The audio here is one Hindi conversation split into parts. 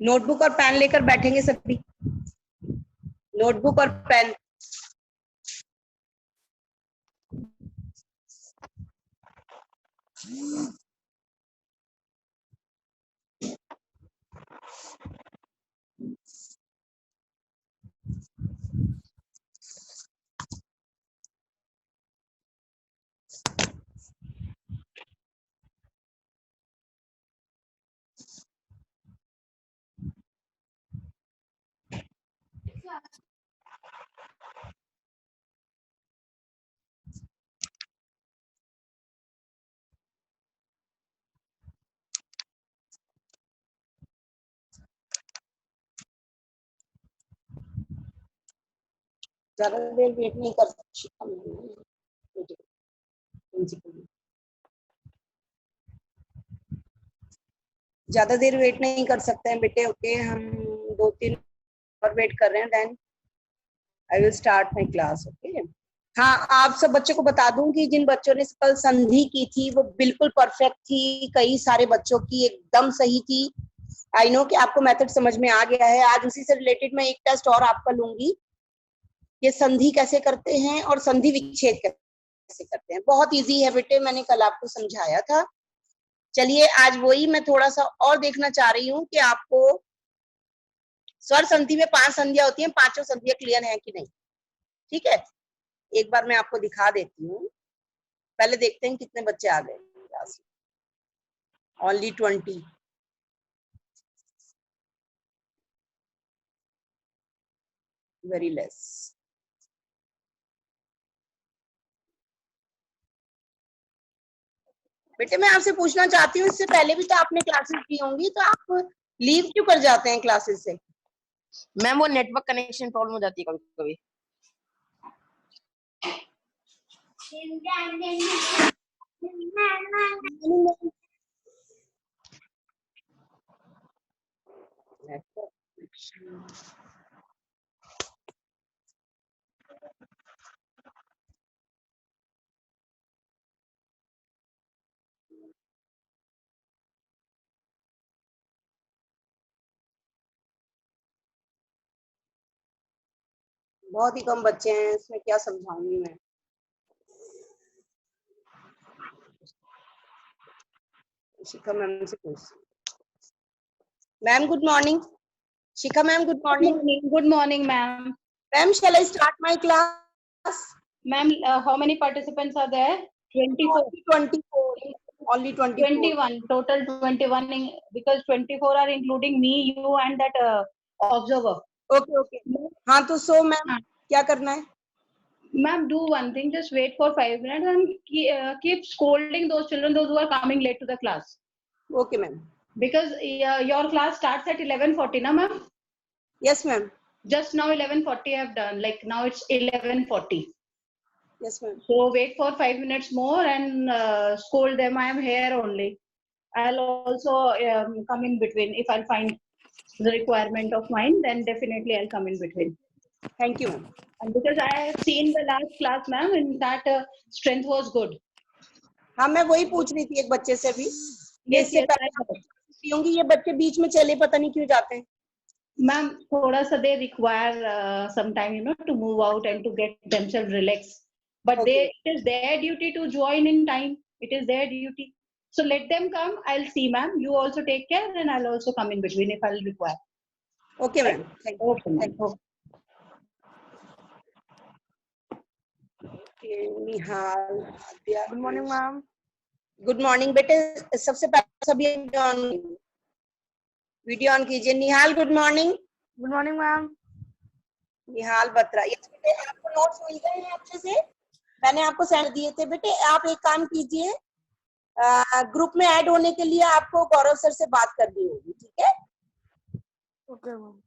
नोटबुक और पेन लेकर बैठेंगे सभी, नोटबुक और पेन। ज्यादा देर वेट नहीं कर सकती, ज्यादा देर वेट नहीं कर सकते हैं बेटे। ओके, हम 2-3 और वेट कर रहे हैं, then I will start my class. Okay, हाँ, आप सब बच्चों को बता दूं कि जिन बच्चों ने कल संधि की थी वो बिल्कुल परफेक्ट थी, कई सारे बच्चों की एकदम सही थी। आई नो कि आपको मेथड समझ में आ गया है। आज उसी से रिलेटेड मैं एक टेस्ट और आपका लूंगी, ये संधि कैसे करते हैं और संधि विच्छेद कैसे करते हैं। बहुत इजी है बेटे, मैंने कल आपको समझाया था। चलिए, आज वही मैं थोड़ा सा और देखना चाह रही हूँ कि आपको स्वर संधि में 5 संधियां होती हैं, 5 संधियां क्लियर हैं कि नहीं। ठीक है, एक बार मैं आपको दिखा देती हूँ। पहले देखते हैं कितने बच्चे आ गए क्लास में। ओनली 20। Very less. बेटे मैं आपसे पूछना चाहती हूँ, इससे पहले भी तो आपने क्लासेस दी होंगी, तो आप लीव क्यों कर जाते हैं क्लासेस से? मैम वो नेटवर्क कनेक्शन प्रॉब्लम हो जाती है कभी कभी। बहुत ही कम बच्चे हैं, इसमें क्या समझाऊंगी मैं। शिखा मैम से पूछती। Ma'am good morning. Shikha ma'am good morning. Good morning, ma'am. Ma'am shall I start my class? Ma'am, how many participants are there? 24. Only 24. Only 24. 21. Total 21, because 24 are including me, you, and that observer. Okay, okay. हाँ तो सो मैम क्या करना है? Ma'am, do one thing. Just wait for 5 minutes and keep scolding those children, those who are coming late to the class. Okay, ma'am. Because your class starts at 11:40, na, ma'am? Yes, ma'am. Just now 11:40 I have done. Like now it's 11:40. Yes, ma'am. So wait for 5 minutes more and scold them. I am here only. I'll also come in between. If I'll find the requirement of mine, then definitely I'll come in between. Thank you, ma'am. And because I have seen the last class, ma'am, and that strength was good. हाँ, मैं वही पूछ रही थी एक बच्चे से भी। Yes, इससे yes, I पहले heard. होंगी, ये बच्चे बीच में चले पता नहीं क्यों जाते हैं। Ma'am, thoda sa they require some time, you know, to move out and to get themselves relaxed. But Okay. it is their duty to join in time. It is their duty. So let them come. I'll see, ma'am. You also take care, and I'll also come in between if I'll require. Okay, ma'am. Thank you. Okay, ma'am. Okay. Nihal, Aadya. Good morning ma'am. Good morning बेटे। सबसे पहले सभी वीडियो ऑन कीजिए। Nihal good morning. Good morning ma'am. Nihal Batra. ये बेटे आपको नोट्स मिल गए हैं अच्छे से? मैंने आपको सेंड दिए थे बेटे। आप एक काम कीजिए, ग्रुप में ऐड होने के लिए आपको गौरव सर से बात करनी होगी, ठीक है? Okay ma'am.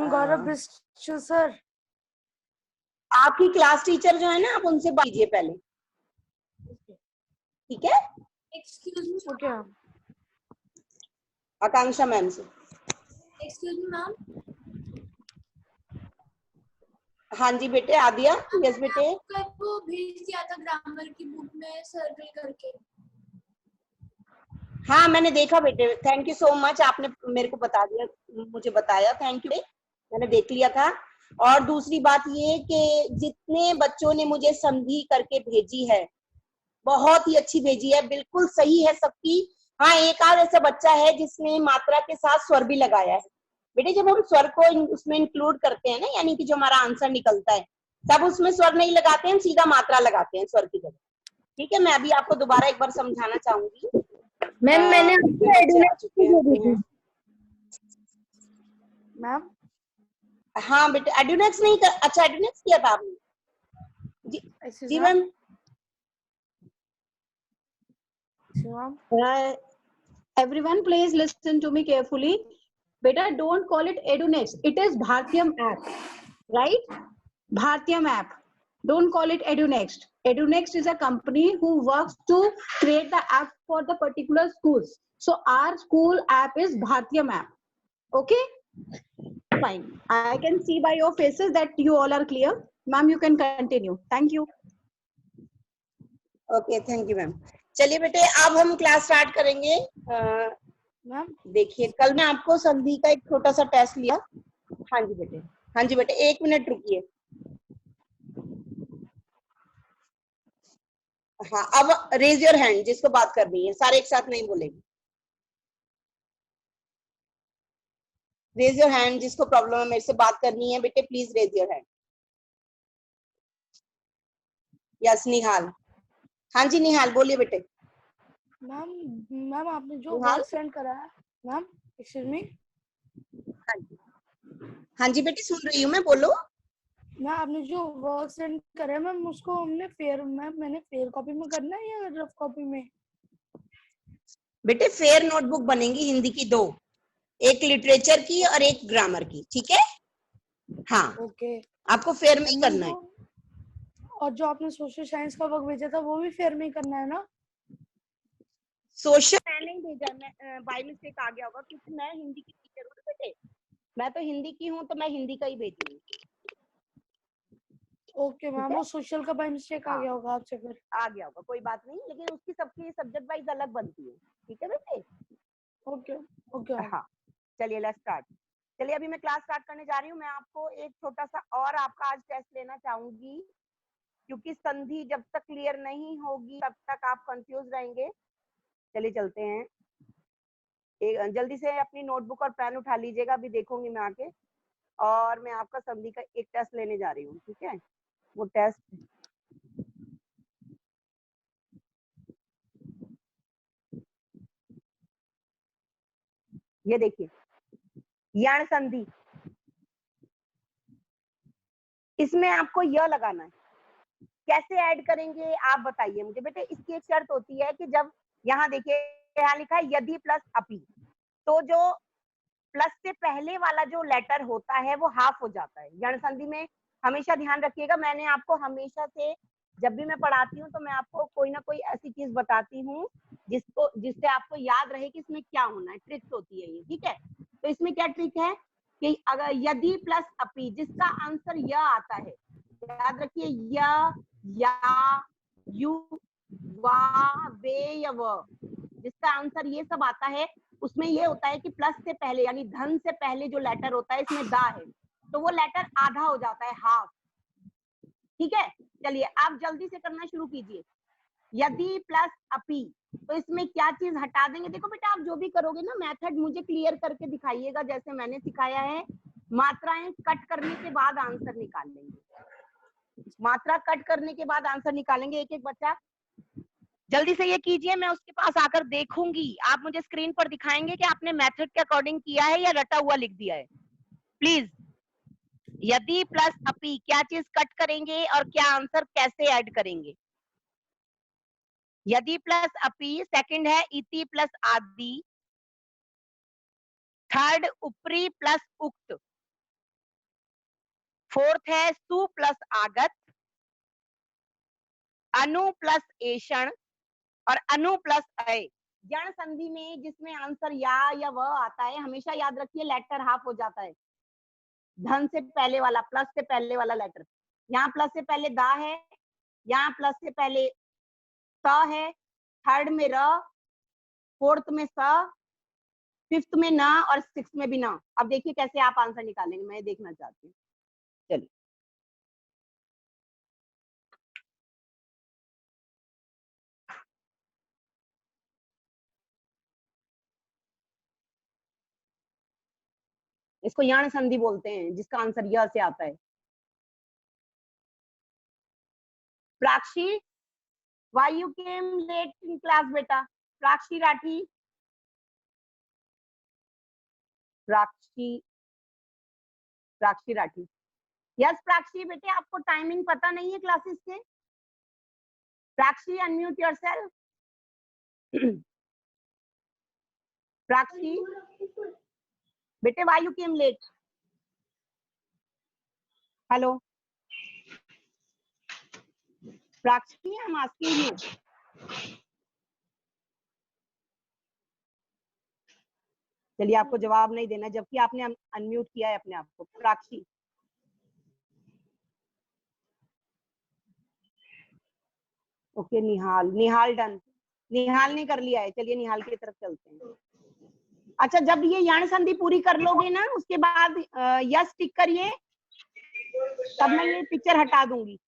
Gaurav Bistu sir, आपकी क्लास टीचर जो है ना, आप उनसे बात कीजिए पहले, ठीक है? Excuse me. Okay ma'am. Akanksha ma'am से। Excuse me ma'am. हाँ जी बेटे। आदिया। यस बेटे। कल वो भेज दिया था ग्रामर की बुक में सर्कल करके। हाँ मैंने देखा बेटे, थैंक यू सो मच, आपने मेरे को बता दिया, मुझे बताया, थैंक यू, मैंने देख लिया था। और दूसरी बात ये कि जितने बच्चों ने मुझे संधि करके भेजी है, बहुत ही अच्छी भेजी है, बिल्कुल सही है सबकी। हाँ एक आध ऐसा बच्चा है जिसने मात्रा के साथ स्वर भी लगाया है। बेटे जब हम स्वर को उसमें इंक्लूड करते हैं ना, यानी कि जो हमारा आंसर निकलता है, तब उसमें स्वर नहीं लगाते हैं, सीधा मात्रा लगाते हैं स्वर की जगह। ठीक है, मैं अभी आपको दोबारा एक बार समझाना चाहूंगी। मैम मैंने इसमें बच्चे आ चुके हैं। मैम हाँ बेटे एड्यूनेक्स नहीं कर, अच्छा एड्यूनेक्स किया था आपने? जी ma'am. Everyone, please listen to me carefully. Beta, don't call it EduNext. It is Bhartiyam app, right? Bhartiyam app. Don't call it EduNext. EduNext is a company who works to create the app for the particular schools. So our school app is Bhartiyam app. Okay? Fine. I can see by your faces that you all are clear. Ma'am, you can continue. Thank you. Okay thank you ma'am. चलिए बेटे अब हम क्लास स्टार्ट करेंगे। मैम देखिए कल मैं आपको संधि का एक छोटा सा टेस्ट लिया। हाँ जी बेटे, हाँ जी बेटे, एक मिनट रुकिए। हाँ अब रेज योर हैंड जिसको बात करनी है, सारे एक साथ नहीं बोलेंगे। रेज योर हैंड जिसको प्रॉब्लम है, मेरे से बात करनी है बेटे, please raise your hand. Yes Nihal. हाँ जी निहाल बोलिए बेटे। मैम मैम आपने जो निहाल? वर्क सेंड करा है मैम, एक्सक्यूज मी, हाँ जी, हाँ जी बेटे सुन रही हूँ मैं, बोलो। मैम आपने जो वर्क सेंड करा है मैम उसको हमने मैंने फेयर कॉपी में करना है या रफ कॉपी में? बेटे फेयर नोटबुक बनेंगी हिंदी की दो, एक लिटरेचर की और एक ग्रामर की, ठीक है? हाँ ओके। आपको फेयर में ही करना है। और जो आपने सोशल साइंस का वर्क भेजा था वो भी फेयर में ही करना है ना? सोशल मैंने ही भेजा, मैं बाय मिस्टेक आ गया होगा क्योंकि मैं हिंदी की टीचर हूँ ना बेटे, मैं तो हिंदी की हूँ तो मैं हिंदी का ही भेजूंगी। ओके मैम, वो सोशल का बाय मिस्टेक आ गया होगा आपसे फिर। आ गया होगा कोई बात नहीं, लेकिन उसकी सबकी सब्जेक्ट वाइज अलग बनती है, ठीक है बेटे? Okay okay. हाँ चलिए लेट्स स्टार्ट। चलिए अभी मैं क्लास स्टार्ट करने जा रही हूँ। मैं आपको एक छोटा सा और आपका आज टेस्ट लेना चाहूंगी, क्योंकि संधि जब तक क्लियर नहीं होगी तब तक आप कंफ्यूज रहेंगे। चलिए चलते हैं, जल्दी से अपनी नोटबुक और पेन उठा लीजिएगा, अभी देखूंगी मैं आके, और मैं आपका संधि का एक टेस्ट लेने जा रही हूँ, ठीक है? वो टेस्ट ये देखिए, यण संधि, इसमें आपको य लगाना है। कैसे ऐड करेंगे आप बताइए मुझे बेटे। इसकी एक शर्त होती है कि जब यहाँ देखिए यहाँ लिखा है यदि प्लस अपि, तो जो प्लस से पहले वाला जो लेटर होता है वो हाफ हो जाता है यण संधि में। हमेशा ध्यान रखिएगा, मैंने आपको हमेशा से जब भी मैं पढ़ाती हूँ तो मैं आपको कोई ना कोई ऐसी चीज बताती हूँ जिससे आपको याद रहे कि इसमें क्या होना है। ट्रिक्स होती है ये, ठीक है? तो इसमें क्या ट्रिक है कि अगर यदि प्लस अपि जिसका आंसर य आता है, याद रखिए य, या, यू, वा, वे या व, जिसका आंसर ये सब आता है, उसमें ये होता है कि प्लस से पहले यानी धन से पहले जो लेटर होता है इसमें दा है, तो वो लेटर आधा हो जाता है, हाफ, ठीक है? चलिए आप जल्दी से करना शुरू कीजिए। यदि प्लस अपि, तो इसमें क्या चीज हटा देंगे? देखो बेटा आप जो भी करोगे ना मेथड मुझे क्लियर करके दिखाइएगा जैसे मैंने सिखाया है। मात्राएं कट करने के बाद आंसर निकाल लेंगे, मात्रा कट करने के बाद आंसर निकालेंगे। एक एक बच्चा जल्दी से ये कीजिए, मैं उसके पास आकर देखूंगी। आप मुझे स्क्रीन पर दिखाएंगे कि आपने मेथड के अकॉर्डिंग किया है या रटा हुआ लिख दिया है, प्लीज। यदि प्लस अपि क्या चीज कट करेंगे और क्या आंसर कैसे ऐड करेंगे? यदि प्लस अपि, सेकंड है इति प्लस आदि, थर्ड उपरी प्लस उक्त, फोर्थ है सु प्लस आगत, अनु प्लस एषण और अनु प्लस अय। यण संधि में जिसमें आंसर या व आता है, हमेशा याद रखिए लेटर हाफ हो जाता है। धन से पहले वाला, प्लस से पहले वाला लेटर, यहाँ प्लस से पहले दा है, यहाँ प्लस से पहले त है, थर्ड में र, फोर्थ में स, फिफ्थ में ना और सिक्स में भी ना। अब देखिए कैसे आप आंसर निकालेंगे, मैं देखना चाहती हूँ। चलिए इसको यान संधि बोलते हैं, जिसका आंसर यह से आता है। प्राक्षी, why you came late in class बेटा? प्राक्षी राठी, प्राक्षी, प्राक्षी राठी। यस प्राक्षी बेटे, आपको टाइमिंग पता नहीं है क्लासेस के? प्राक्षी अनम्यूट योरसेल्फ। प्राक्षी बेटे, why you came late? Hello प्राक्षी, I am asking you. चलिए आपको जवाब नहीं देना, जबकि आपने अनम्यूट किया है अपने आप को। प्राक्षी, ओके निहाल, निहाल डन। निहाल ने कर लिया है, चलिए निहाल की तरफ चलते हैं। अच्छा, जब ये यण संधि पूरी कर लोगे ना, उसके बाद यस टिक करिए, तब मैं ये पिक्चर हटा दूंगी।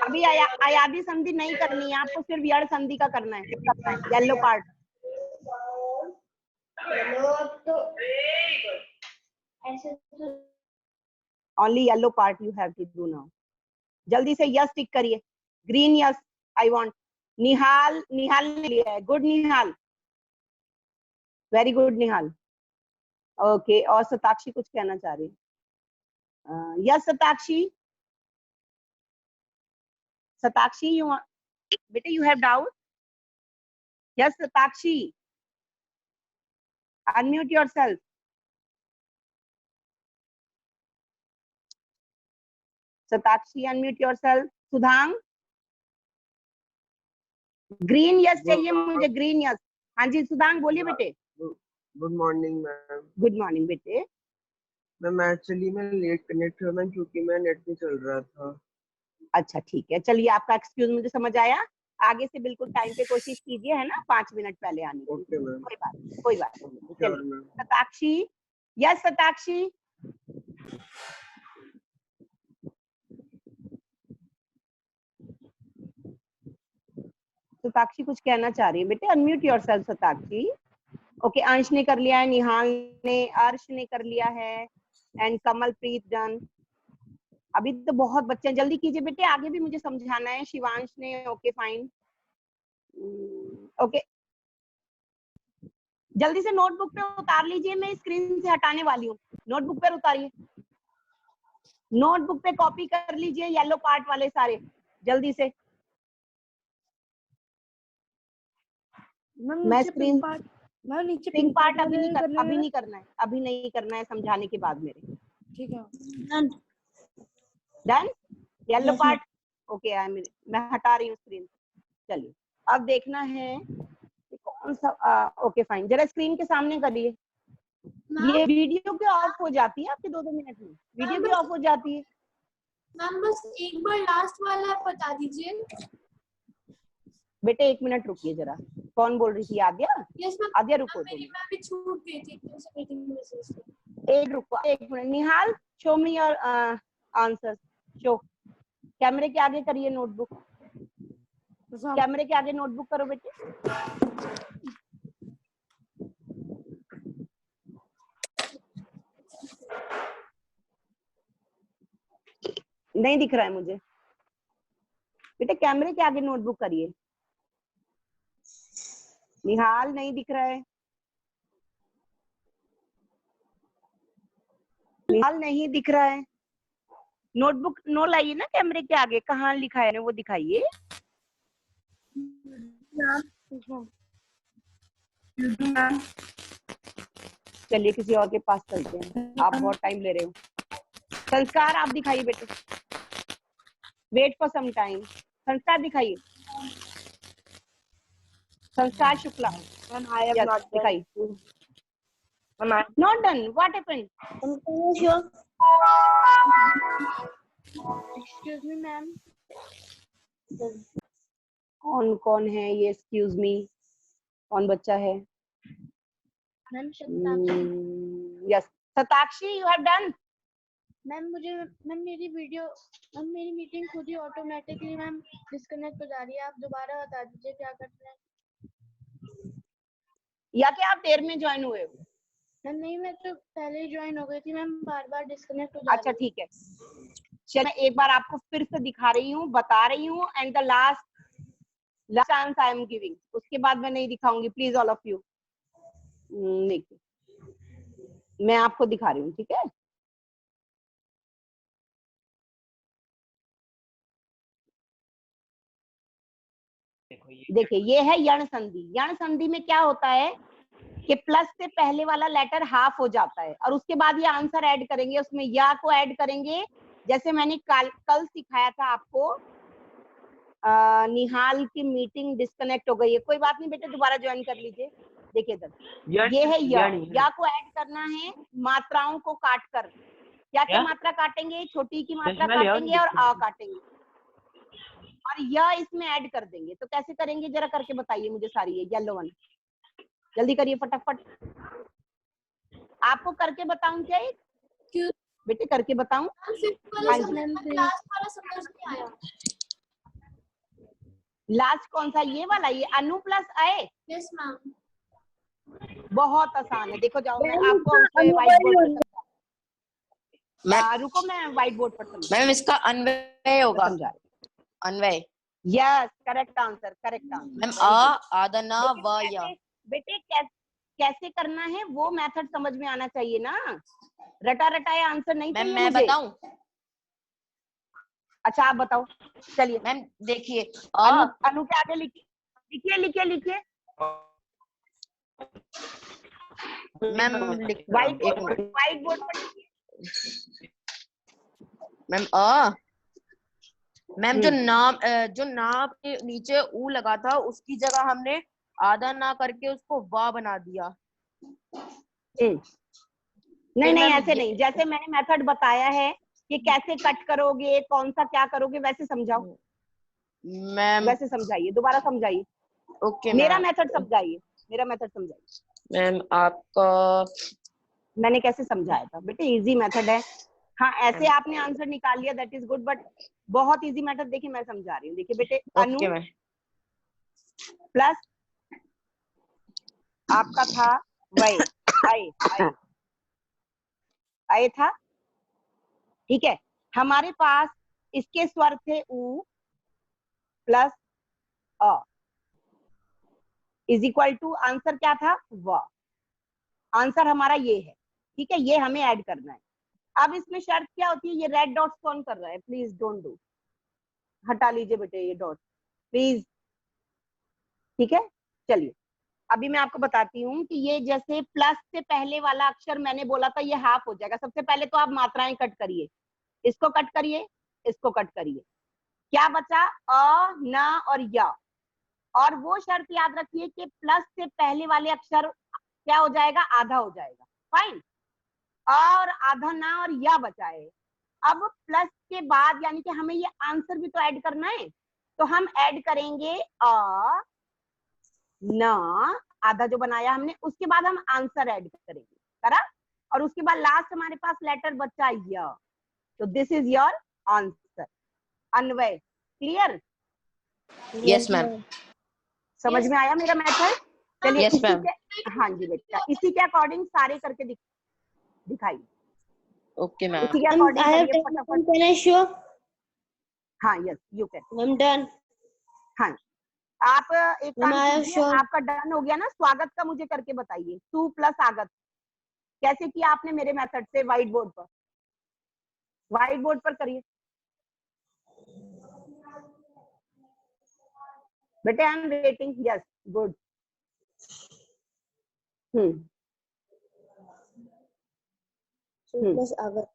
अभी अयादी संधि नहीं करनी है आपको, सिर्फ यण संधि का करना है, yellow part. Only yellow part you have to do now. जल्दी से यस टिक करिए, green yes I want. Nihal, Nihal ने लिया है, good Nihal, very good Nihal. Okay, और सताक्षी कुछ कहना चाह रही है? यस सताक्षी, सताक्षी यू बेटे you have doubt? Yes Satakshi, unmute yourself. Satakshi unmute yourself. Sudhang, green yes चाहिए मुझे, ग्रीन यस। हाँ जी सुधांग बोलिए बेटे। Good morning ma'am. Good morning बेटे। मैम एक्चुअली मैं लेट कनेक्ट हुआ मैम, क्योंकि मैं नेट पे चल रहा था। अच्छा ठीक है, चलिए आपका एक्सक्यूज मुझे समझ आया। आगे से बिल्कुल टाइम पे कोशिश कीजिए, है ना, 5 मिनट पहले आने की। Okay ma'am. कोई बात नहीं। श्योर चलिए मैम। सताक्षी, यस सताक्षी। सताक्षी कुछ कहना चाह रही है बेटे, अनम्यूट योरसेल्फ सताक्षी। ओके, अंश ने कर लिया है, निहाल ने, अर्श ने कर लिया है, एंड कमलप्रीत डन। अभी तो बहुत बच्चे हैं, जल्दी कीजिए बेटे, आगे भी मुझे समझाना है। शिवांश ने, ओके फाइन। ओके, जल्दी से नोटबुक पे उतार लीजिए, मैं स्क्रीन से हटाने वाली हूँ। नोटबुक पे उतारिए, नोटबुक पे कॉपी कर लीजिए येलो पार्ट वाले सारे, जल्दी से। मैं स्क्रीन, मैं नीचे पिंक पार्ट अभी नहीं करने करना है, अभी नहीं करना है, समझाने के बाद मेरे। ठीक है डन, येलो पार्ट। ओके, मैं हटा रही हूँ स्क्रीन। चलिए अब देखना है कौन सा। ओके फाइन, जरा स्क्रीन के सामने करिए। ये वीडियो क्यों ऑफ हो जाती है आपके 2-2 मिनट में? वीडियो क्यों ऑफ हो जाती है? मैम बस एक बार लास्ट वाला बता दीजिए। बेटे 1 मिनट रुकिए जरा। कौन बोल रही थी? आद्या? Yes ma'am. आद्या रुको, मेरी मैम भी छूट गई थी मीटिंग में से। एक minute. Nihal, show me your answer. Show, कैमरे के आगे करिए नोटबुक, कैमरे के आगे नोटबुक करो बेटे। नहीं दिख रहा है मुझे बेटे, कैमरे के आगे नोटबुक करिए। निहाल नहीं दिख रहा है, निहाल नहीं दिख रहा है। नोटबुक नो लाइए ना कैमरे के आगे, कहाँ लिखा है वो दिखाइए। चलिए किसी और के पास चलते हैं, आप बहुत टाइम ले रहे हो। संस्कार आप दिखाइए बेटे, वेट फॉर सम टाइम। संस्कार दिखाइए, संस्कार शुक्ला। Yes, दिखाइए। Not done. What happened? Excuse me ma'am. कौन कौन है ये? एक्सक्यूज मी, कौन बच्चा है? Ma'am yes, Satakshi, you have done. Ma'am मेरी मीटिंग खुद ही ऑटोमेटिकली मैम डिस्कनेक्ट हो जा रही है। आप दोबारा बता दीजिए क्या करना है। या कि आप देर में ज्वाइन हुए हो? मैम नहीं, मैं तो पहले ही ज्वाइन हो गई थी मैम, बार बार डिस्कनेक्ट हो जा अच्छा रही ठीक है, चल मैं एक बार आपको फिर से दिखा रही हूँ, बता रही हूँ, and the last chance I am giving, उसके बाद मैं नहीं दिखाऊंगी, प्लीज ऑल ऑफ यू। देखिए मैं आपको दिखा रही हूँ, ठीक है? देखिए ये है यण संधि। यण संधि में क्या होता है कि प्लस से पहले वाला लेटर हाफ हो जाता है और उसके बाद ये आंसर ऐड करेंगे, उसमें या को ऐड करेंगे। जैसे मैंने कल सिखाया था आपको, निहाल की मीटिंग डिस्कनेक्ट हो गई है, कोई बात नहीं बेटे, दोबारा ज्वाइन कर लीजिए। देखिए इधर ये है या को ऐड करना है मात्राओं को काट कर। क्या क्या मात्रा काटेंगे? छोटी की मात्रा काटेंगे और आ काटेंगे, और यह इसमें ऐड कर देंगे। तो कैसे करेंगे जरा करके बताइए मुझे सारी, ये येलो वन जल्दी करिए फटाफट। आपको करके बताऊं क्या? बेटे करके बताऊं? लास्ट वाला समझ नहीं आया। लास्ट कौन सा? ये वाला, ये अनु प्लस आए। Yes ma'am. बहुत आसान है, देखो जाओ मैं आपको उस पे व्हाइट बोर्ड पर रुको, मैं व्हाइट बोर्ड पर समझा। मैम इसका अन्वय होगा। समझा। अन्वय। Yes, correct answer, correct answer. Ma'am आदना व या। बेटे कैसे करना है वो मेथड समझ में आना चाहिए ना, रटा रटाया आंसर नहीं चाहिए मैं मुझे। बताऊं? अच्छा आप बताओ, चलिए। मैम देखिए अनु के आगे लिखिए लिखिए लिखिए। मैम व्हाइट बोर्ड पर लिखिए। मैम मैम जो नाम के नीचे ऊ लगा था उसकी जगह हमने आधा ना करके उसको वाह बना दिया। नहीं नहीं ऐसे नहीं, जैसे मैंने मेथड बताया है कि कैसे कट करोगे, कौन सा क्या करोगे, वैसे समझाओ। मैम वैसे समझाइए, दोबारा समझाइए। ओके मेरा मेथड समझाइए, मेरा मेथड समझाइए। मैम आपका मैंने कैसे समझाया था बेटे? इजी मेथड है। हाँ ऐसे आपने आंसर निकाल लिया, दैट इज गुड, बट बहुत इजी मेथड। देखिए मैं समझा रही हूँ, देखिए बेटे अनु प्लस आपका था वय, आए था, ठीक है? हमारे पास इसके स्वर थे उ प्लस अ इज इक्वल टू, आंसर क्या था? व। आंसर हमारा ये है, ठीक है? ये हमें ऐड करना है। अब इसमें शर्त क्या होती है? ये रेड डॉट्स कौन कर रहा है? प्लीज डोंट डू, हटा लीजिए बेटे ये डॉट प्लीज, ठीक है? चलिए अभी मैं आपको बताती हूँ कि ये जैसे प्लस से पहले वाला अक्षर मैंने बोला था ये हाफ हो जाएगा। सबसे पहले तो आप मात्राएं कट करिए, इसको कट करिए, इसको कट करिए। क्या बचा? अ, न और या। और वो शर्त याद रखिए कि प्लस से पहले वाले अक्षर क्या हो जाएगा? आधा हो जाएगा। फाइन। और आधा ना और या बचा है। अब प्लस के बाद यानी कि हमें ये आंसर भी तो ऐड करना है, तो हम ऐड करेंगे अ न, आधा जो बनाया हमने, उसके बाद हम आंसर ऐड करेंगे, करा? और उसके बाद लास्ट हमारे पास लेटर बचा य, तो this is your answer. Anvay, clear? Yes ma'am. समझ में आया मेरा मेथड? चलिए Yes, ma'am. हाँ जी बेटा, इसी के अकॉर्डिंग सारे करके दिखाइए। Okay ma'am. इसी के अकॉर्डिंग करिए फटाफट। हाँ यस यू कैन। डन। हाँ आप एक काम कीजिए, आपका डन हो गया ना? स्वागत का मुझे करके बताइए, सु प्लस आगत कैसे किया आपने मेरे मेथड से? व्हाइट बोर्ड पर करिए बेटे। I am waiting. Yes good. Plus आगत।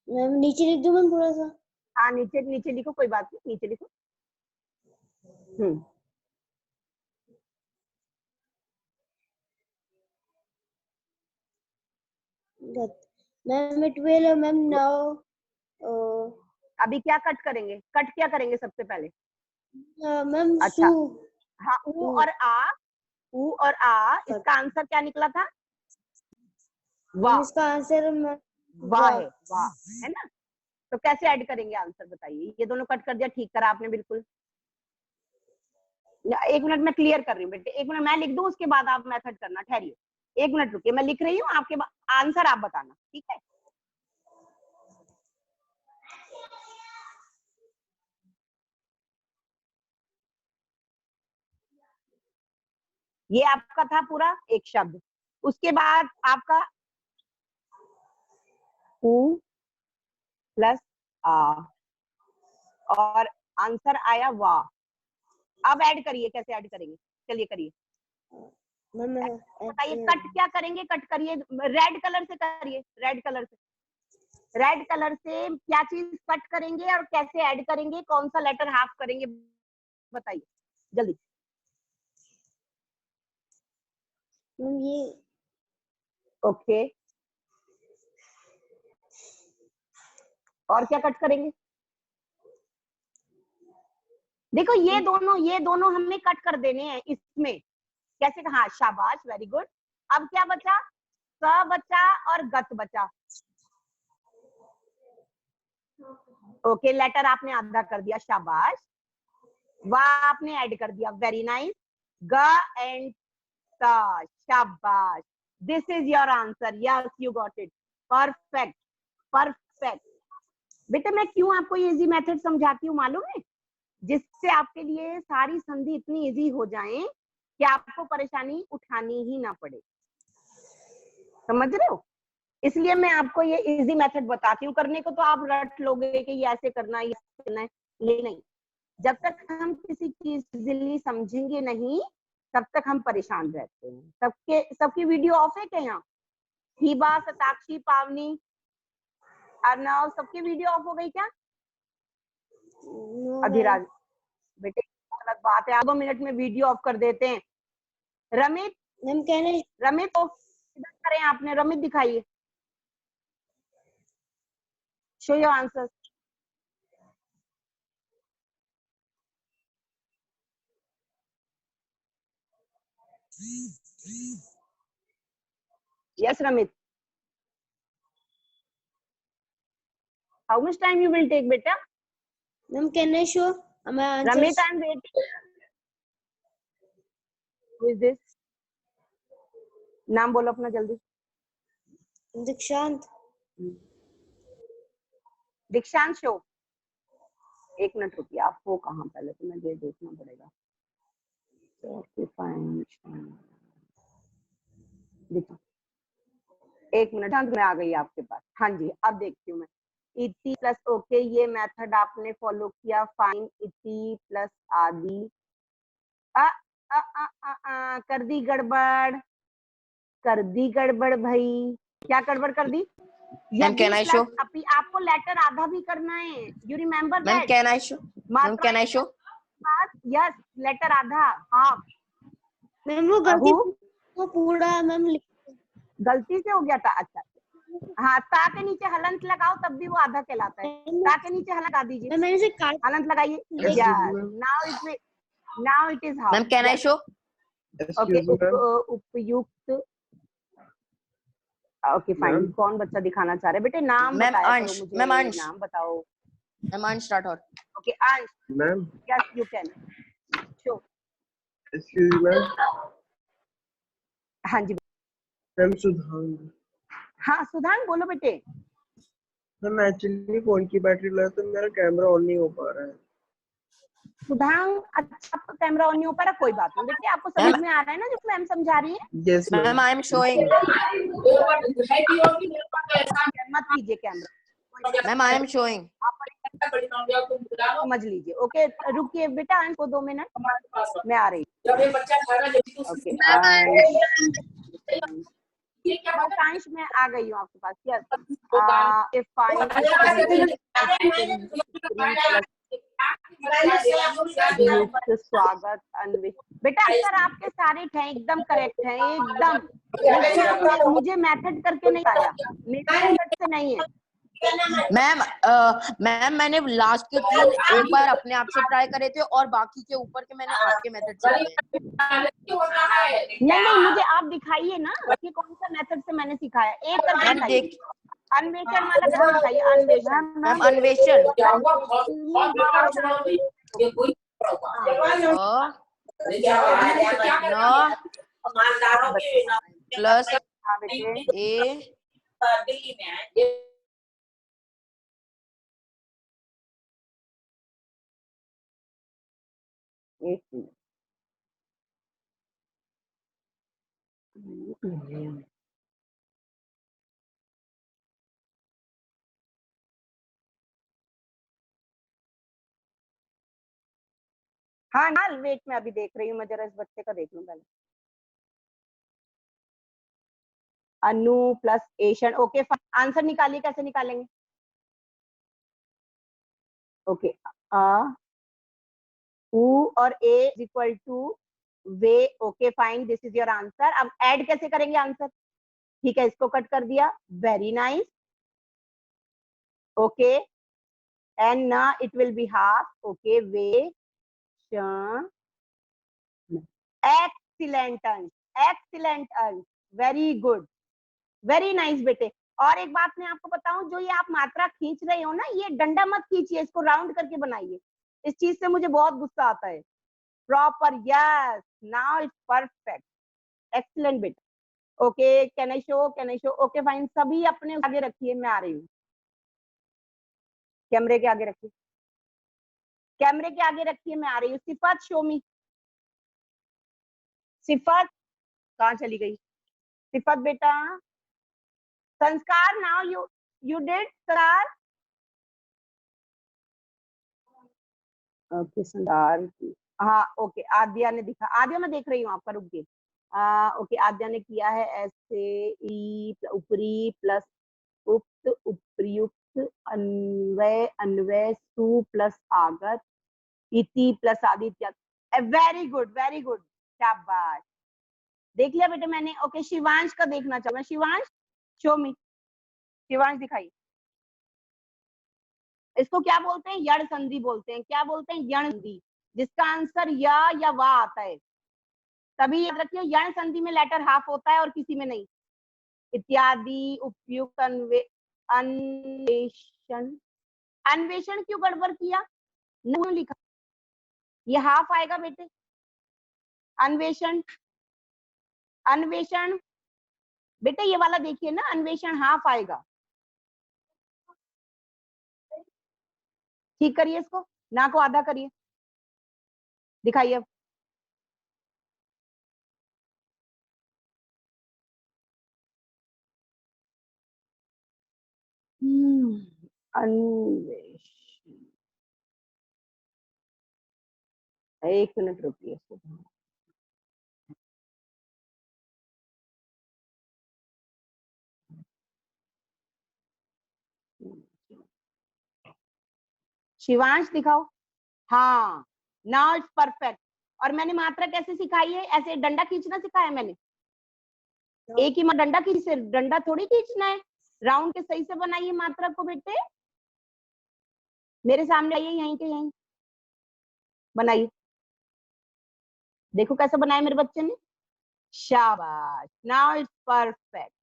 मैम नीचे लिख दूं मैम थोड़ा सा? हाँ नीचे लिखो, कोई बात नहीं, नीचे लिखो। मैम 12 मैम नाउ अभी क्या कट करेंगे? कट क्या करेंगे सबसे पहले? मैम अच्छा हाँ, ऊ और आ, ऊ और आ, इसका आंसर क्या निकला था? वाह। इसका आंसर वाह है, वाह है ना। तो कैसे ऐड करेंगे आंसर बताइए? ये दोनों कट कर दिया, ठीक करा आपने बिल्कुल। एक मिनट मैं क्लियर कर रही हूँ बेटे, एक मिनट मैं लिख दूं, उसके बाद आप मेथड करना, ठहरिए एक मिनट रुकिए, मैं लिख रही हूँ, आपके आंसर आप बताना, ठीक है? ये आपका था पूरा एक शब्द, उसके बाद आपका ऊ प्लस आ और आंसर आया वाह। अब ऐड करिए, कैसे ऐड करेंगे? चलिए करिए, बताइए। कट क्या करेंगे? कट करिए, रेड कलर से करिए, रेड कलर से, रेड कलर से क्या चीज कट करेंगे और कैसे ऐड करेंगे? कौन सा लेटर हाफ करेंगे बताइए जल्दी। ये ओके, और क्या कट करेंगे? देखो ये दोनों हमें कट कर देने हैं इसमें। कैसे? हाँ शाबाश, वेरी गुड। अब क्या बचा? स बचा और गत बचा। ओके, लेटर आपने आधा कर दिया, शाबाश। वाह आपने ऐड कर दिया, वेरी नाइस। ग एंड स, शाबाश। This is your answer, yes you got it, perfect perfect. बेटे मैं क्यों आपको ये इजी मेथड समझाती हूँ मालूम है? जिससे आपके लिए सारी संधि इतनी इजी हो जाए कि आपको परेशानी उठानी ही ना पड़े, समझ रहे हो? इसलिए मैं आपको ये इजी मेथड बताती हूँ। करने को तो आप रट लोगे कि ये ऐसे करना है, ये करना है, लेकिन नहीं, जब तक हम किसी चीज इजीली समझेंगे नहीं तब तक हम परेशान रहते हैं। सबकी वीडियो ऑफ है क्या यहाँ? हिबा, सताक्षी, पावनी, अर्नव, सबकी वीडियो ऑफ हो गई क्या? अधिराज बेटे गलत बात है, 2 मिनट में वीडियो ऑफ कर देते हैं। रमित, रमित को करें आपने, रमित दिखाइए, show your answer. Yes, Ramit. How much time you will take, beta? Ma'am, can I show my answers? Ramit, I am waiting. Who is this? नाम बोलो अपना जल्दी। दीक्षांत। दीक्षांत शो। एक मिनट रुकिए, आप हो कहाँ पहले तो मैं देखना पड़ेगा। एक मिनट, मैं आ गई आपके पास। हाँ जी, अब देखती हूँ मैं। इति प्लस ओके, ये मेथड आपने फॉलो किया, फाइन। इति प्लस आदि, कर दी गड़बड़, कर दी गड़बड़ भाई। क्या गड़बड़ कर दी? Ma'am can I show? आपको लेटर आधा भी करना है, you remember that? Ma'am can I show? Ma'am can I show? Yes, letter आधा, हाँ मैम वो गलती, वो पूरा मैम गलती से हो गया था। अच्छा, हाँ, ता के नीचे हलंत लगाओ तब भी वो आधा कहलाता है। ता के नीचे हलंत लगा दीजिए, मैंने इसे काट, हलंत लगाइए। Now it is how. Ma'am can I show? Okay, उपयुक्त। Okay fine. कौन बच्चा दिखाना चाह रहे बेटे? नाम बताओ मुझे। मैम अंश। नाम बताओ। मैम अंश राठौर। ओके अंश। Ma'am yes you can show. Excuse me ma'am. हाँ जी मैम सुधांग। हाँ सुधांग बोलो बेटे। मैम एक्चुअली फोन की बैटरी लो तो मेरा कैमरा ऑन नहीं हो पा रहा है। सुधांग, अच्छा आपका कैमरा ऑन नहीं हो पा रहा, कोई बात नहीं बेटे, आपको समझ में आ रहा है ना जो मैम समझा रही है? Yes ma'am I am showing. मत कीजिए camera. Ma'am I am showing. समझ लीजिए। ओके रुकिए बेटा, अंश को 2 मिनट, मैं आ रही। ओके अंश मैं आ गई हूँ आपके पास। यस स्वागत अन्वित। बेटा अक्सर आपके सारे हैं एकदम करेक्ट हैं, एकदम। मुझे मेथड करके नहीं आया, मेरे मेथड से नहीं है। मैम मैम मैंने लास्ट के 3 एक बार अपने आप से ट्राई करे थे और बाकी के ऊपर के मैंने आपके मेथड से किए हैं। नहीं, मुझे आप दिखाइए ना कि कौन सा मेथड से मैंने सिखाया, एक करके मैम दिखाइए। देख अन्वेषण वाला करके दिखाइए, अन्वेषण। मैम अन्वेषण प्लस हाँ बेटे, ए एक मिनट। हाँ ना, वेट में अभी देख रही हूँ, मैं जरा इस बच्चे का देख लूं पहले। अनु प्लस एशन, ओके आंसर निकालिए, कैसे निकालेंगे? ओके, उ और ए इज इक्वल टू वे, okay fine, this is your answer. अब ऐड कैसे करेंगे आंसर? ठीक है, इसको कट कर दिया, वेरी नाइस, ओके, एंड ना it will be half, okay, वे excellent Ansh, excellent Ansh, very good, very nice बेटे। और एक बात मैं आपको बताऊं, जो ये आप मात्रा खींच रहे हो ना, ये डंडा मत खींचिए, इसको राउंड करके बनाइए, इस चीज से मुझे बहुत गुस्सा आता है। Proper, yes, now it's perfect, excellent बेटा, okay, can I show, okay fine, सभी अपने आगे रखिए, मैं आ रही हूँ, कैमरे के आगे रखिए, कैमरे के आगे रखिए, मैं आ रही हूँ। सिफत, शो मी, सिफत कहाँ चली गई? सिफत बेटा, संस्कार, नाउ यू डिड संस्कार, ओके संस्कार, हाँ ओके, आद्या ने दिखा, आद्या मैं देख रही हूँ आपका, रुक गई, ओके, आद्या ने किया है ऐसे, ई ऊपरी प्लस उक्त उपयुक्त अन्वय अन्वय सु प्लस आगत इति plus Aditya, very good, very good, शाबाश, देख लिया बेटे मैंने। ओके, शिवांश का देखना चाहूंगा, शिवांश शो मी, शिवांश दिखाइए, इसको क्या बोलते हैं? यण संधि बोलते हैं, क्या बोलते हैं? यण संधि, जिसका आंसर या वा आता है, तभी याद रखिए यण संधि में लेटर हाफ होता है और किसी में नहीं। इत्यादि, उपयुक्त, अन्वेषण, अन्वेषण क्यों गड़बड़ किया? नहीं लिखा, ये हाफ आएगा बेटे, अन्वेषण, अन्वेषण बेटे ये वाला देखिए ना, अन्वेषण हाफ आएगा, ठीक करिए इसको, ना को आधा करिए, दिखाइए अब, अन्वेषण, एक मिनट रुकिए, शिवांश दिखाओ, हाँ, नाउ इट्स परफेक्ट। और मैंने मात्रा कैसे सिखाई है? ऐसे डंडा खींचना सिखाया मैंने, एक ही डंडा खींच, डंडा थोड़ी खींचना है, राउंड के सही से बनाइए मात्रा को बेटे, मेरे सामने आइए, यहीं के यहीं बनाइए, देखो कैसे बनाया मेरे बच्चे ने, शाबाश, नाउ इट्स परफेक्ट,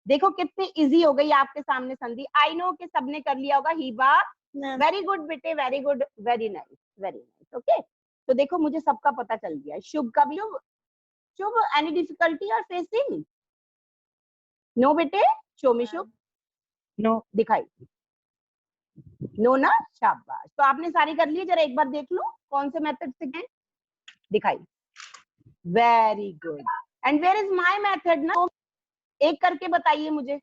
देखो कितनी इजी हो गई आपके सामने संधि। आई नो कि सबने कर लिया होगा, हिबा वेरी गुड बेटे, very good, very nice, very nice, okay. तो देखो मुझे सबका पता चल गया, शुभ का भी, शुभ एनी डिफिकल्टी और फेसिंग? नो बेटे, शो मी शुभ, नो दिखाई, नो ना, शाबाश, तो आपने सारी कर ली, जरा एक बार देख लो कौन से मेथड से गए, दिखाई, very good, and where is my method ना, एक करके बताइए मुझे,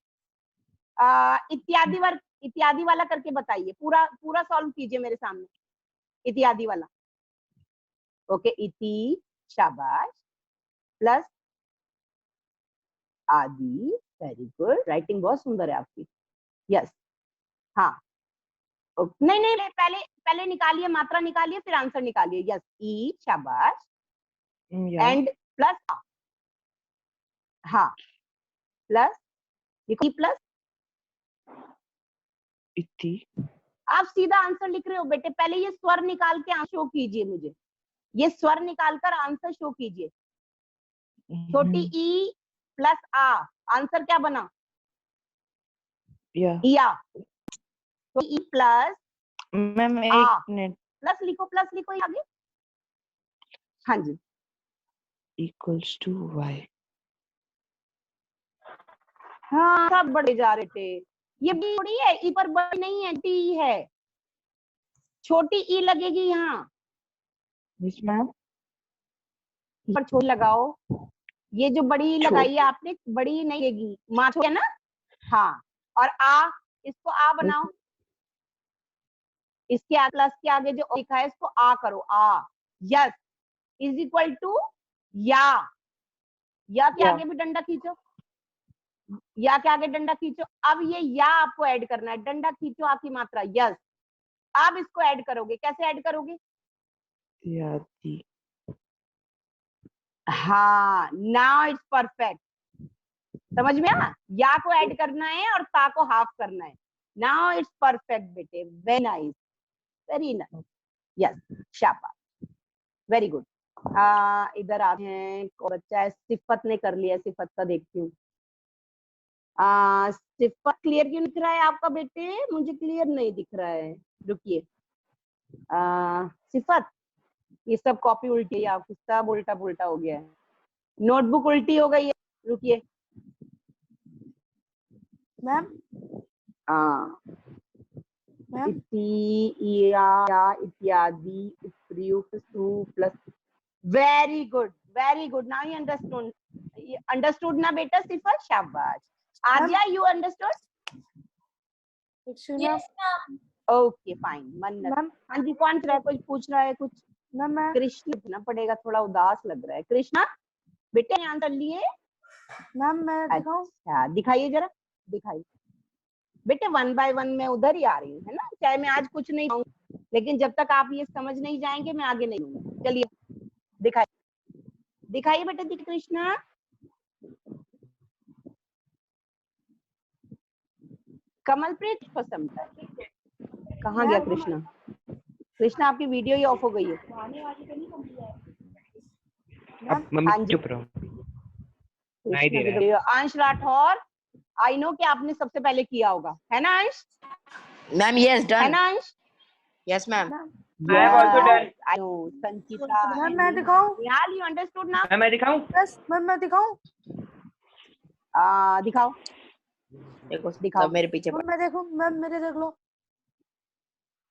इत्यादि वर्ग, इत्यादि वाला करके बताइए, पूरा पूरा सॉल्व कीजिए मेरे सामने, इत्यादि वाला, ओके, इति, शाबाश, प्लस आदि, वेरी गुड, राइटिंग बहुत सुंदर है आपकी, यस, हाँ, नहीं नहीं, पहले पहले निकालिए, मात्रा निकालिए, फिर आंसर निकालिए, यस, ई, शाबाश, एंड प्लस, हाँ, प्लस, प्लस इति। आप सीधा आंसर लिख रहे हो बेटे, पहले ये स्वर निकाल के शो कीजिए मुझे, ये स्वर निकालकर आंसर शो कीजिए। छोटी ई प्लस आ, आंसर क्या बना? या। तो ई प्लस मैम आ, एक मिनट, प्लस लिखो आगे। हाँ जी, इक्वल्स टू y। हाँ सब बड़े जा रहे थे, ये बड़ी है, ई पर बड़ी नहीं है, टी है, छोटी ई लगेगी यहाँ यस मैम। पर, छोटी लगाओ। ये जो बड़ी लगाई है आपने, बड़ी नहीं लगेगी, माँ है ना। हाँ, और आ, इसको आ बनाओ, इसके प्लस के आगे जो लिखा है इसको आ करो, आ। यस इज इक्वल टू या के आगे भी डंडा खींचो, या के आगे डंडा खींचो। अब ये या आपको ऐड करना है, डंडा खींचो आ की मात्रा, यस। आप इसको ऐड करोगे, कैसे ऐड करोगे? यादी। हाँ, नाउ इट्स परफेक्ट, समझ में आया? या को ऐड करना है और ता को हाफ करना है। नाउ इट्स परफेक्ट बेटे, very nice, very nice, yes, शाबाश, वेरी गुड। इधर आते हैं, बच्चा है सिफत ने कर लिया, सिफत का देखती हूँ। सिफत क्लियर क्यों दिख रहा है आपका बेटे? मुझे क्लियर नहीं दिख रहा है, रुकिए। सिफत, ये सब कॉपी उल्टी है आपकी, सब उल्टा पुल्टा हो गया है, नोटबुक उल्टी हो गई है, रुकिए। मैम मैम इत्यादि उपयुक्त सु plus, very good, very good. Now you understood ना बेटा सिफत, शाबाश। आद्या, यू अंडरस्टूड? Okay fine. मन्नत, हाँ जी, कौन रहा है? कुछ पूछ रहा है? कुछ मैम कृष्ण लिखना पड़ेगा, थोड़ा उदास लग रहा है। कृष्णा बेटे आंसर लिए? मैम मैं दिखाऊं? अच्छा दिखाइए जरा, दिखाइए बेटे, 1 बाय 1 मैं उधर ही आ रही हूँ, है ना। चाहे मैं आज कुछ नहीं कहूँ, लेकिन जब तक आप ये समझ नहीं जाएंगे मैं आगे नहीं हूँ। चलिए दिखाइए, दिखाइए बेटे, दिख कृष्णा। कमलप्रीत पसंद है, कहाँ गया कृष्णा? कृष्णा आपकी वीडियो ही ऑफ हो गई है। अब मम्मी चुप रहो। नहीं दे रहा है। अंश राठौर, आई नो कि आपने सबसे पहले किया होगा, है ना अंश? मैम यस है डन, ना अंश? Yes ma'am. I have also done. I know, Sanchita, ma'am मैं दिखाऊं? निहाल, you understood now? मैं दिखाऊं? यस मैम मैं दिखाऊं? दिखाओ, देखो दिखाओ। सब मेरे पीछे मैम मैं देखूं? मैम मेरे देख लो।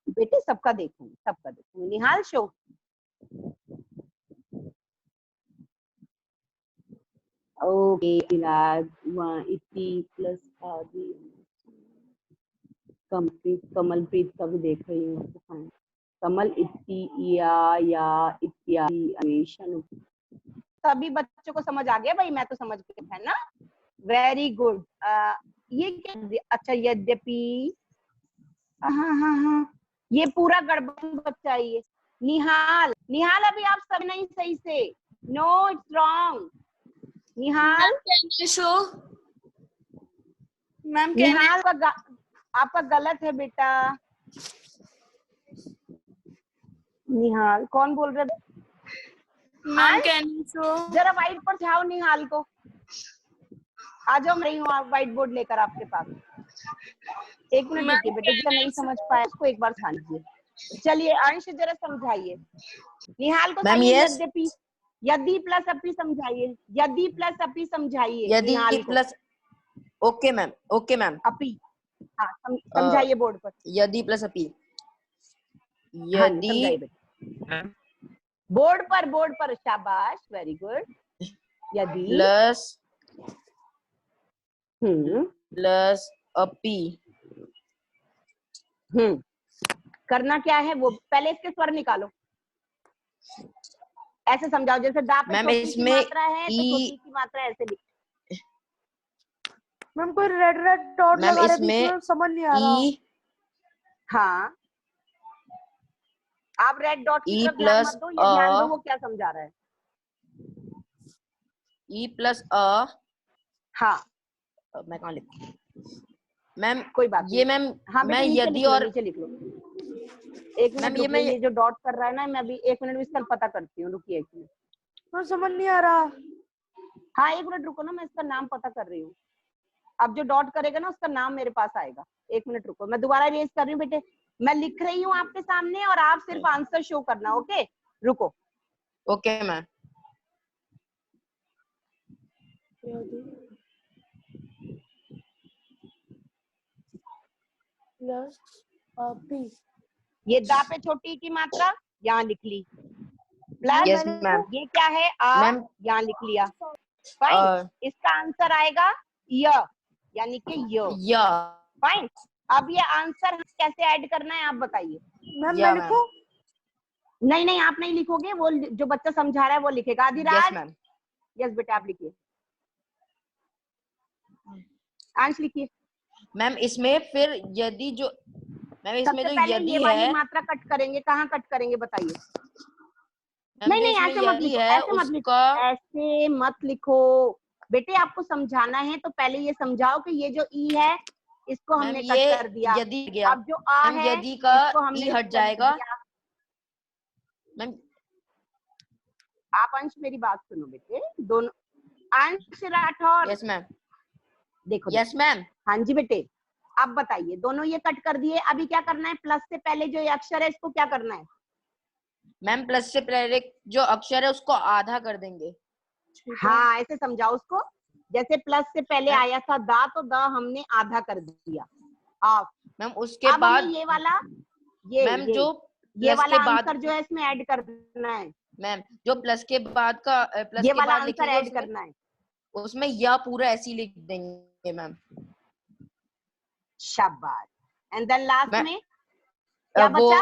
बेटे सबका देखूंगी, सबका देखूंगी। निहाल शो, ओके। इतनी प्लस आदि कमलप्रीत का भी देख रही हूँ। कमल या इत्यादि अन्वेषण, सभी बच्चों को समझ आ गया भाई? मैं तो समझ गया, है ना। Very good. ये क्या? अच्छा, यद्यपि, हाँ, ये पूरा गड़बड़ बच्चा है ये। निहाल, निहाल अभी आप सब नहीं सही से, no it's wrong. Nihal, ma'am Nihal आपका गलत है बेटा। निहाल कौन बोल रहे? जरा व्हाइट पर जाओ, निहाल को आ जाओ, मैं हूँ व्हाइट बोर्ड लेकर आपके पास। एक मिनट रुकिए बेटे, जो नहीं समझ पाया उसको एक बार समझ लीजिए। चलिए अंश जरा समझाइए निहाल को। मैम यस, यद्यपि, यदि प्लस अपी समझाइए, यदि प्लस अपी समझाइए। यदि Nihal plus, okay ma'am, okay ma'am. अपी, हाँ समझाइए बोर्ड पर। यदि प्लस अपी, हाँ यदि समझाइए बेटा, बोर्ड पर, शाबाश, वेरी गुड। यदि प्लस अपी, करना क्या है वो, पहले इसके स्वर निकालो, ऐसे समझाओ जैसे दा पे छोटी की मात्रा है तो छोटी की मात्रा ऐसे लिख। मैम कोई रेड डॉट लगा रहा है बीच में, समझ नहीं आ रहा। हाँ, आप रेड डॉट की तरफ ध्यान मत दो, ये ध्यान दो वो क्या समझा रहा है। ई प्लस अ, हाँ मैं कहाँ लिखूं? मैम कोई बात ये नहीं। मैम हाँ मैं बेटे नीचे यदि लिख लो, और नीचे लिख लो। एक मैम मिनट रुकिए, ये जो डॉट कर रहा है ना, मैं अभी 1 मिनट में इसका पता करती हूँ, रुकिए 1 मिनट। मैं समझ नहीं आ रहा। हाँ 1 मिनट रुको ना, मैं इसका नाम पता कर रही हूँ। अब जो डॉट करेगा ना उसका नाम मेरे पास आएगा। 1 मिनट रुको, मैं दोबारा रेज कर रही हूँ बेटे, मैं लिख रही हूँ आपके सामने और आप सिर्फ आंसर शो करना। ओके रुको। Okay ma'am. Plus P. ये दा पे छोटी की मात्रा यहाँ लिख ली, प्लस यस मैम। ये क्या है आ, मैम यहाँ लिख लिया। फाइन, इसका आंसर आएगा य, यानी कि यो। या फाइन, अब ये आंसर कैसे ऐड करना है आप बताइए। मैम या मैं लिखूं? नहीं नहीं आप नहीं लिखोगे, वो जो बच्चा समझा रहा है वो लिखेगा। Yes Adiraj, ma'am. यस बेटा आप लिखिए। अंश लिखिए। मैम इसमें फिर यदि जो मैम इसमें सबसे जो पहले यदि ये वाली है मात्रा कट करेंगे, कहाँ कट करेंगे बताइए। मैम नहीं जो नहीं इसमें ऐसे मत यदि लिखो, है ऐसे मत लिखो, उसका ऐसे मत लिखो बेटे। आपको समझाना है तो पहले ये समझाओ कि ये जो ई है इसको मैम हमने ये कट कर दिया। यदि गया अब जो आ मैम है यदि का इसको हमने ई हट कर जाएगा दिया। मैम। आप अंश मेरी बात सुनो बेटे, दोनों अंश राठौर यस मैम। देखो यस मैम। हाँ जी बेटे, अब बताइए, दोनों ये कट कर दिए, अभी क्या करना है, प्लस से पहले जो ये अक्षर है इसको क्या करना है। मैम प्लस से पहले जो अक्षर है उसको आधा कर देंगे। हाँ ऐसे समझाओ उसको, जैसे प्लस से पहले मैम आया था दा, तो दा हमने आधा कर दिया हाफ। मैम उसके अब बाद हमें ये वाला ये मैम जो ये प्लस वाला के बाद आंसर जो है इसमें ऐड करना है। मैम जो प्लस के बाद का प्लस ये के वाला बाद आंसर लिखेंगे ऐड उसमें करना है। उसमें यह पूरा ऐसे ही लिख देंगे मैम। शाबाश। एंड देन लास्ट मैं में क्या वो बचा,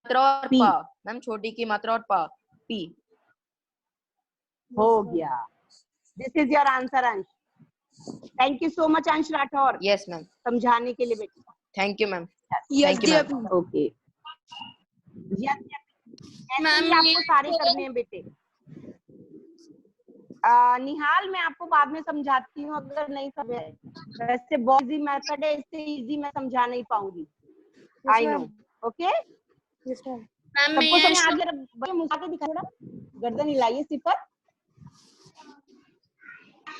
मात्रा और पी पा मैम, छोटी की मात्रा और पा पी हो गया। दिस इज योर आंसर अंश। थैंक यू सो मच अंश राठौर यस मैम। समझाने के लिए बेटा। Thank you ma'am. Thank you ma'am. Okay ma'am आपको सारे करने हैं बेटे। निहाल मैं आपको बाद में समझाती हूँ अगर नहीं समझे, वैसे बहुत इजी मेथड है, इससे इजी मैं समझा नहीं पाऊंगी। I know. Okay yes ma'am. सबको समझ आ गया। बच्चे मुझे आगे दिखा थोड़ा, गर्दन हिलाइए सिपर।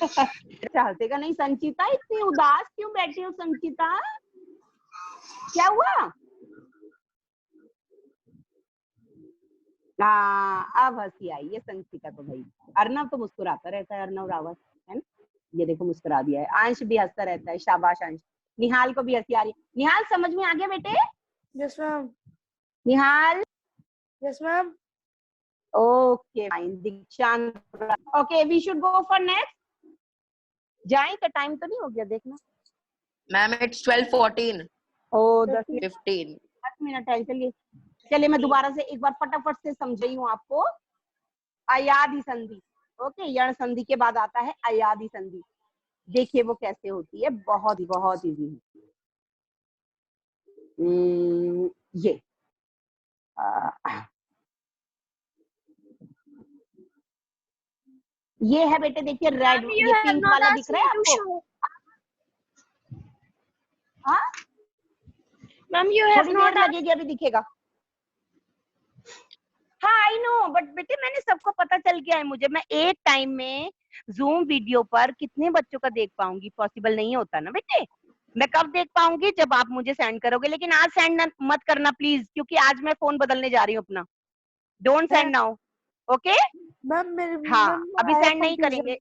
चाहते का नहीं। संचिता इतनी उदास क्यों बैठी हो संचिता, क्या हुआ। हाँ अब हंसी आई है संचिता को भाई। अर्नव तो मुस्कुराता रहता है, अर्नव रावत है ना, ये देखो मुस्कुरा दिया है। अंश भी हंसता रहता है, शाबाश अंश। निहाल को भी हंसी आ रही है। निहाल समझ में आ गया बेटे। Yes ma'am. Nihal yes ma'am. Okay fine. Dikshant okay, we should go for next. जाए का टाइम तो नहीं हो गया देखना। मैम इट्स 12:14 ओ 15 10 मिनट है। चलिए मैं दोबारा से एक बार फटाफट से समझाई हूँ आपको। अयादि संधि, ओके, यण संधि के बाद आता है अयादि संधि। देखिए वो कैसे होती है, बहुत बहुत इजी है। ये ये है बेटे, देखिए रेड, ये पिंक वाला दिख रहा है आपको। हाँ मैम यू थोड़ी देर लगेगी, अभी दिखेगा। हाँ आई नो, बट बेटे मैंने सबको पता चल गया है मुझे। मैं एक टाइम में जूम वीडियो पर कितने बच्चों का देख पाऊंगी, पॉसिबल नहीं होता ना बेटे। मैं कब देख पाऊंगी, जब आप मुझे सेंड करोगे। लेकिन आज सेंड मत करना प्लीज, क्योंकि आज मैं फोन बदलने जा रही हूँ अपना। Don't send now, okay. Ma'am मेरे हाँ मैम अभी I have सेंड नहीं confusion. करेंगे।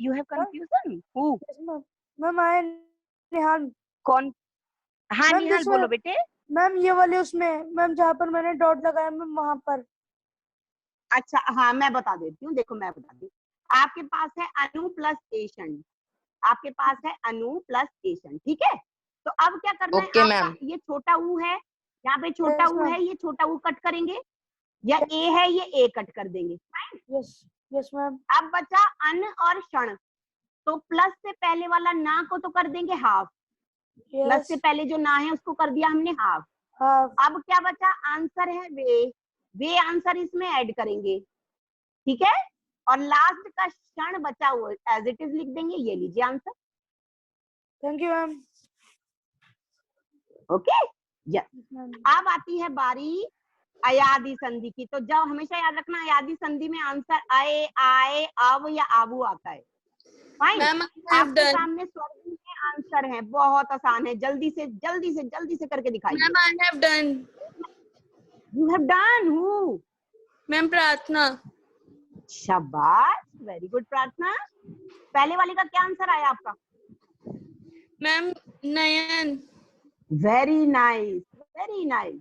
You have confusion who, Yes, ma'am. Ma'am आए निहाल। कौन। हाँ मैम निहाल बोलो बेटे। मैम ये वाले उसमें मैम जहाँ पर मैंने डॉट लगाया मैम वहां पर। अच्छा हाँ मैं बता देती हूँ, देखो मैं बता दी। आपके पास है अनु प्लस एशन, आपके पास है अनु प्लस एशन, ठीक है। तो अब क्या करना ओके है, मैम। आपका ये छोटा ऊ है, यहाँ पे छोटा Yes, ऊ ma'am. है, ये छोटा ऊ कट करेंगे, या ए है ये ए कट कर देंगे। Yes yes ma'am. अब बचा अन और क्षण, तो प्लस से पहले वाला ना को तो कर देंगे हाफ, प्लस से पहले जो ना है उसको कर दिया हमने हाफ। हाँ अब क्या बचा, आंसर है वे आंसर इसमें ऐड करेंगे, ठीक है। और लास्ट का क्षण बचा हुआ एज इट इज लिख देंगे। ये लीजिए answer. Thank you ma'am. Okay yes. अब आती है बारी अयादी संधि की। तो जब हमेशा याद रखना अयादी संधि में आंसर आए, आए, अब या आबू आता है। फाइन। आपके सामने स्वर में आंसर है, बहुत आसान है। जल्दी से करके दिखाइए। Ma'am I have done. You have done. Who? Ma'am प्रार्थना। शाबाश, वेरी गुड प्रार्थना। पहले वाले का क्या आंसर आया आपका? Ma'am Nayan. Very nice, very nice.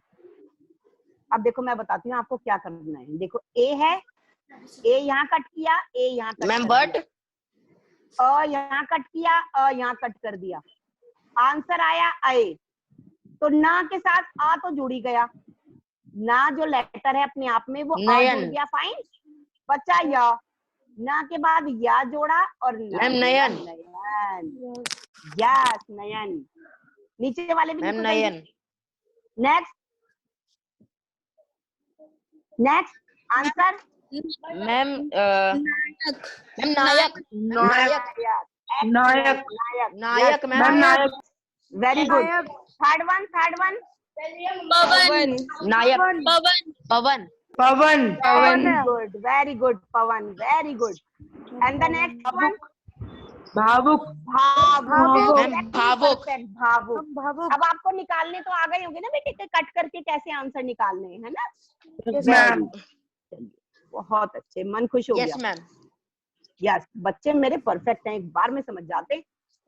अब देखो मैं बताती हूँ आपको क्या करना है। देखो ए है, ए यहाँ कट किया, ए यहाँ कट मैम कर बट दिया, अ यहाँ कट किया, अ यहाँ कट कर दिया, आंसर आया आए। तो ना के साथ आ तो जुड़ ही गया, ना जो लेटर है अपने आप में वो आ नयन। जुड़ गया। फाइन। बचा या, ना के बाद या जोड़ा और ना मैम जोड़ा, नयन। नयन। यस नयन। नीचे वाले भी मैम लिखो जल्दी। Nayan. Next answer. Ma'am Nayak. Ma'am Nayak. Nayak. Nayak. Nayak ma'am. Nayak. Very good. Third one Pavan. Nayak. Pavan. Pavan. Pavan. Very good Pavan, very good. And the next one Bhavuk. Bhavuk. Ma'am भावुक। Perfect, भावुक। भावुक। अब आपको निकालने तो आ गए होंगे ना बेटे, कट करके कैसे आंसर निकालने हैं, है ना? मैम। चलिए, बहुत अच्छे, मन खुश हो यस गया। मैम। यस, बच्चे मेरे परफेक्ट हैं, एक बार में समझ जाते हैं,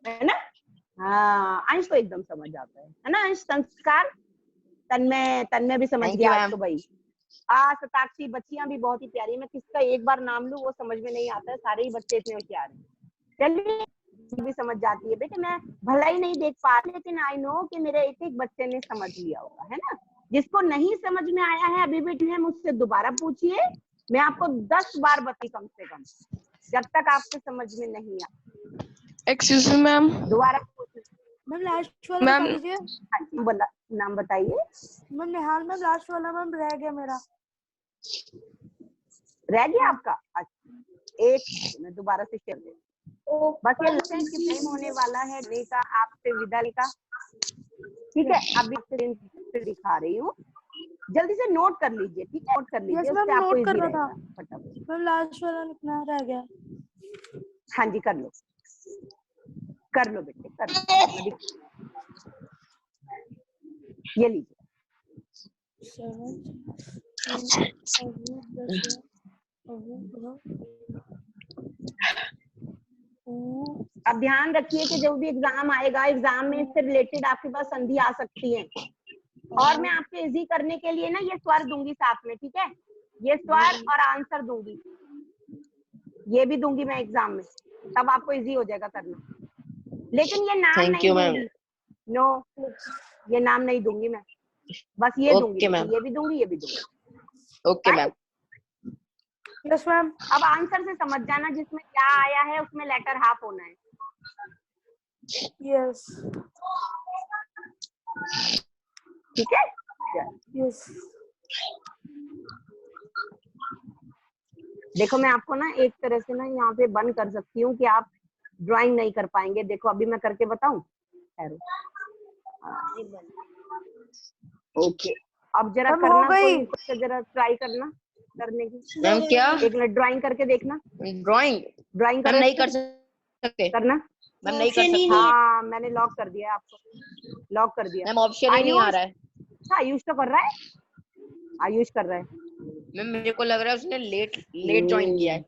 है ना? हाँ, अंश तो एकदम समझ जाता है ना? अंश संस्कार, तन्मय भी समझ Thank गया you, आज ma'am. तो भाई। शताक्षी, बच्चियां भी बहुत ही प्यारी है। मैं किसका एक बार नाम लूं वो समझ में नहीं आता है, सारे ही बच्चे इतने होशियार हैं। चलिए, भी समझ जाती है बेटे, मैं भला ही नहीं देख पा रही, लेकिन आई नो कि मेरे एक एक बच्चे ने समझ लिया होगा, है ना? जिसको नहीं समझ में आया है अभी भी है, मुझसे दोबारा पूछिए, मैं आपको 10 बार बताई कम से कम, जब तक आपके समझ में नहीं आ। Excuse me ma'am. दोबारा पूछिए। मैम लास्ट वाला बता मैम। दीजिए। हाँ जी, बोला, नाम बताइए। मैम निहाल मैम लास्ट वाला मैम रह गया मेरा। रह गया आपका? अच्छा, एक मैं दोबारा से शेयर दे। बस ये लगता है कि टाइम होने वाला है का आपसे विदा का। ठीक है, अभी आपसे दिखा रही हूँ, जल्दी से नोट कर लीजिए। ठीक है, नोट कर लीजिए, यस उससे मैम, आपको नोट कर इजी रहा था। रहेगा फटाफट। मैम लास्ट वाला लिखना रह गया। हाँ जी, कर लो बेटे, कर लो। ये लीजिए। अब ध्यान रखिए कि जब भी एग्जाम आएगा, एग्जाम में इससे रिलेटेड आपके पास संधि आ सकती है, और मैं आपको इजी करने के लिए ना ये स्वर दूंगी साथ में। ठीक है, ये स्वर और आंसर दूंगी, ये भी दूंगी मैं एग्जाम में, तब आपको इजी हो जाएगा करना। लेकिन ये नाम Thank नहीं you, ma'am. दूंगी, नो, ये नाम नहीं दूंगी मैं, बस ये दूंगी। Okay, ma'am. ये भी दूंगी, ये भी दूंगी। Okay ma'am. Yes ma'am. अब आंसर से समझ जाना, जिसमें क्या आया है उसमें लेटर हाफ होना है। यस ठीक है, यस। देखो मैं आपको ना एक तरह से ना यहाँ पे बंद कर सकती हूँ कि आप ड्राइंग नहीं कर पाएंगे। देखो अभी मैं करके बताऊं। ओके, अब जरा अब हो करना, गई। कोई जरा ट्राई करना करने की। मैम क्या? एक मिनट ड्राइंग करके देखना। ड्राइंग? ड्राइंग मैम करो, नहीं कर सकते। करना। मैम नहीं कर सकते। हाँ, मैंने लॉक कर दिया आपको, लॉक कर दिया। मैम ऑप्शन ही नहीं आ रहा है। आयुष तो कर रहा है, आयुष कर रहा है। मैम मेरे को लग रहा है उसने लेट ज्वाइन किया है,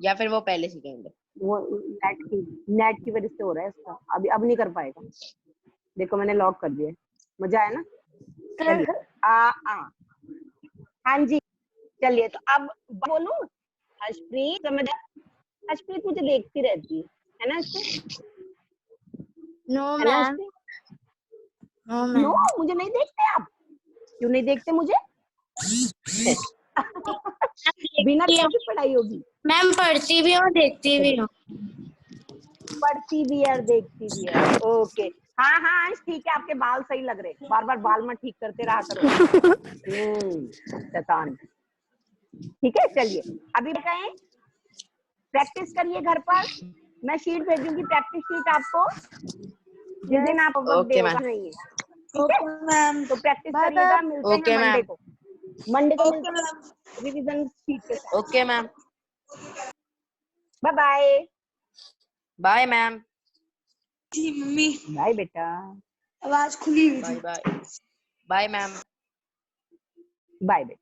या फिर वो पहले से गए। वो नेट की वजह से हो रहा है इसका, अभी अब नहीं कर पाएगा। देखो मैंने लॉक कर दिया, मजा आया ना? चलिए, हाँ जी, चलिए तो अब बोलूं। हर्षप्रीत समझ, हर्षप्रीत मुझे देखती रहती है ना इससे? नो है ना मैम। हर्षप्रीत? नो, मुझे नहीं देखते आप? क्यों नहीं देखते मुझे? बिना कैसे पढ़ाई होगी? मैम पढ़ती भी हूँ, देखती भी हूँ। पढ़ती भी है और देखती भी है। ओके, हाँ हाँ अंश ठीक है, आपके बाल सही लग रहे, बार बार बाल मत ठीक करते रहा करो। शैतान। ठीक है, चलिए अभी कहें प्रैक्टिस करिए घर पर। मैं शीट भेजूंगी, प्रैक्टिस शीट आपको, जिस दिन आप वर्क डे Okay, होगा ma'am. नहीं है, ठीक है? मैम तो प्रैक्टिस बाय करिएगा, मिलते हैं Okay, मंडे ma'am. को। मिलते हैं रिवीजन शीट के साथ। Okay, ma'am. Bye bye. Bye, ma'am. जी मम्मी बाय बेटा। आवाज खुली हुई थी। Bye, bye. Bye, ma'am. Bye बेटा।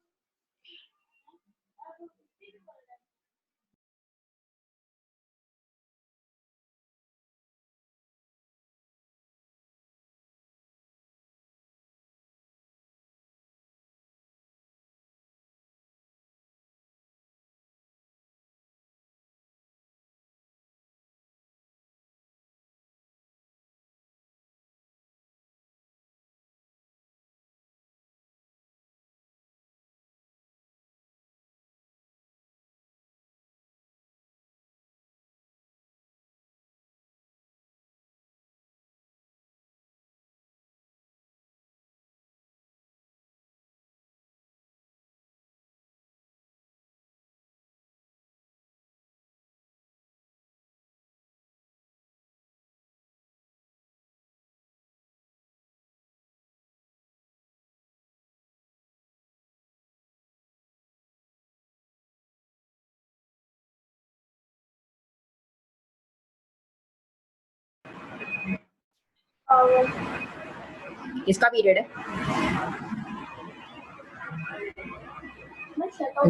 किसका पीरियड है?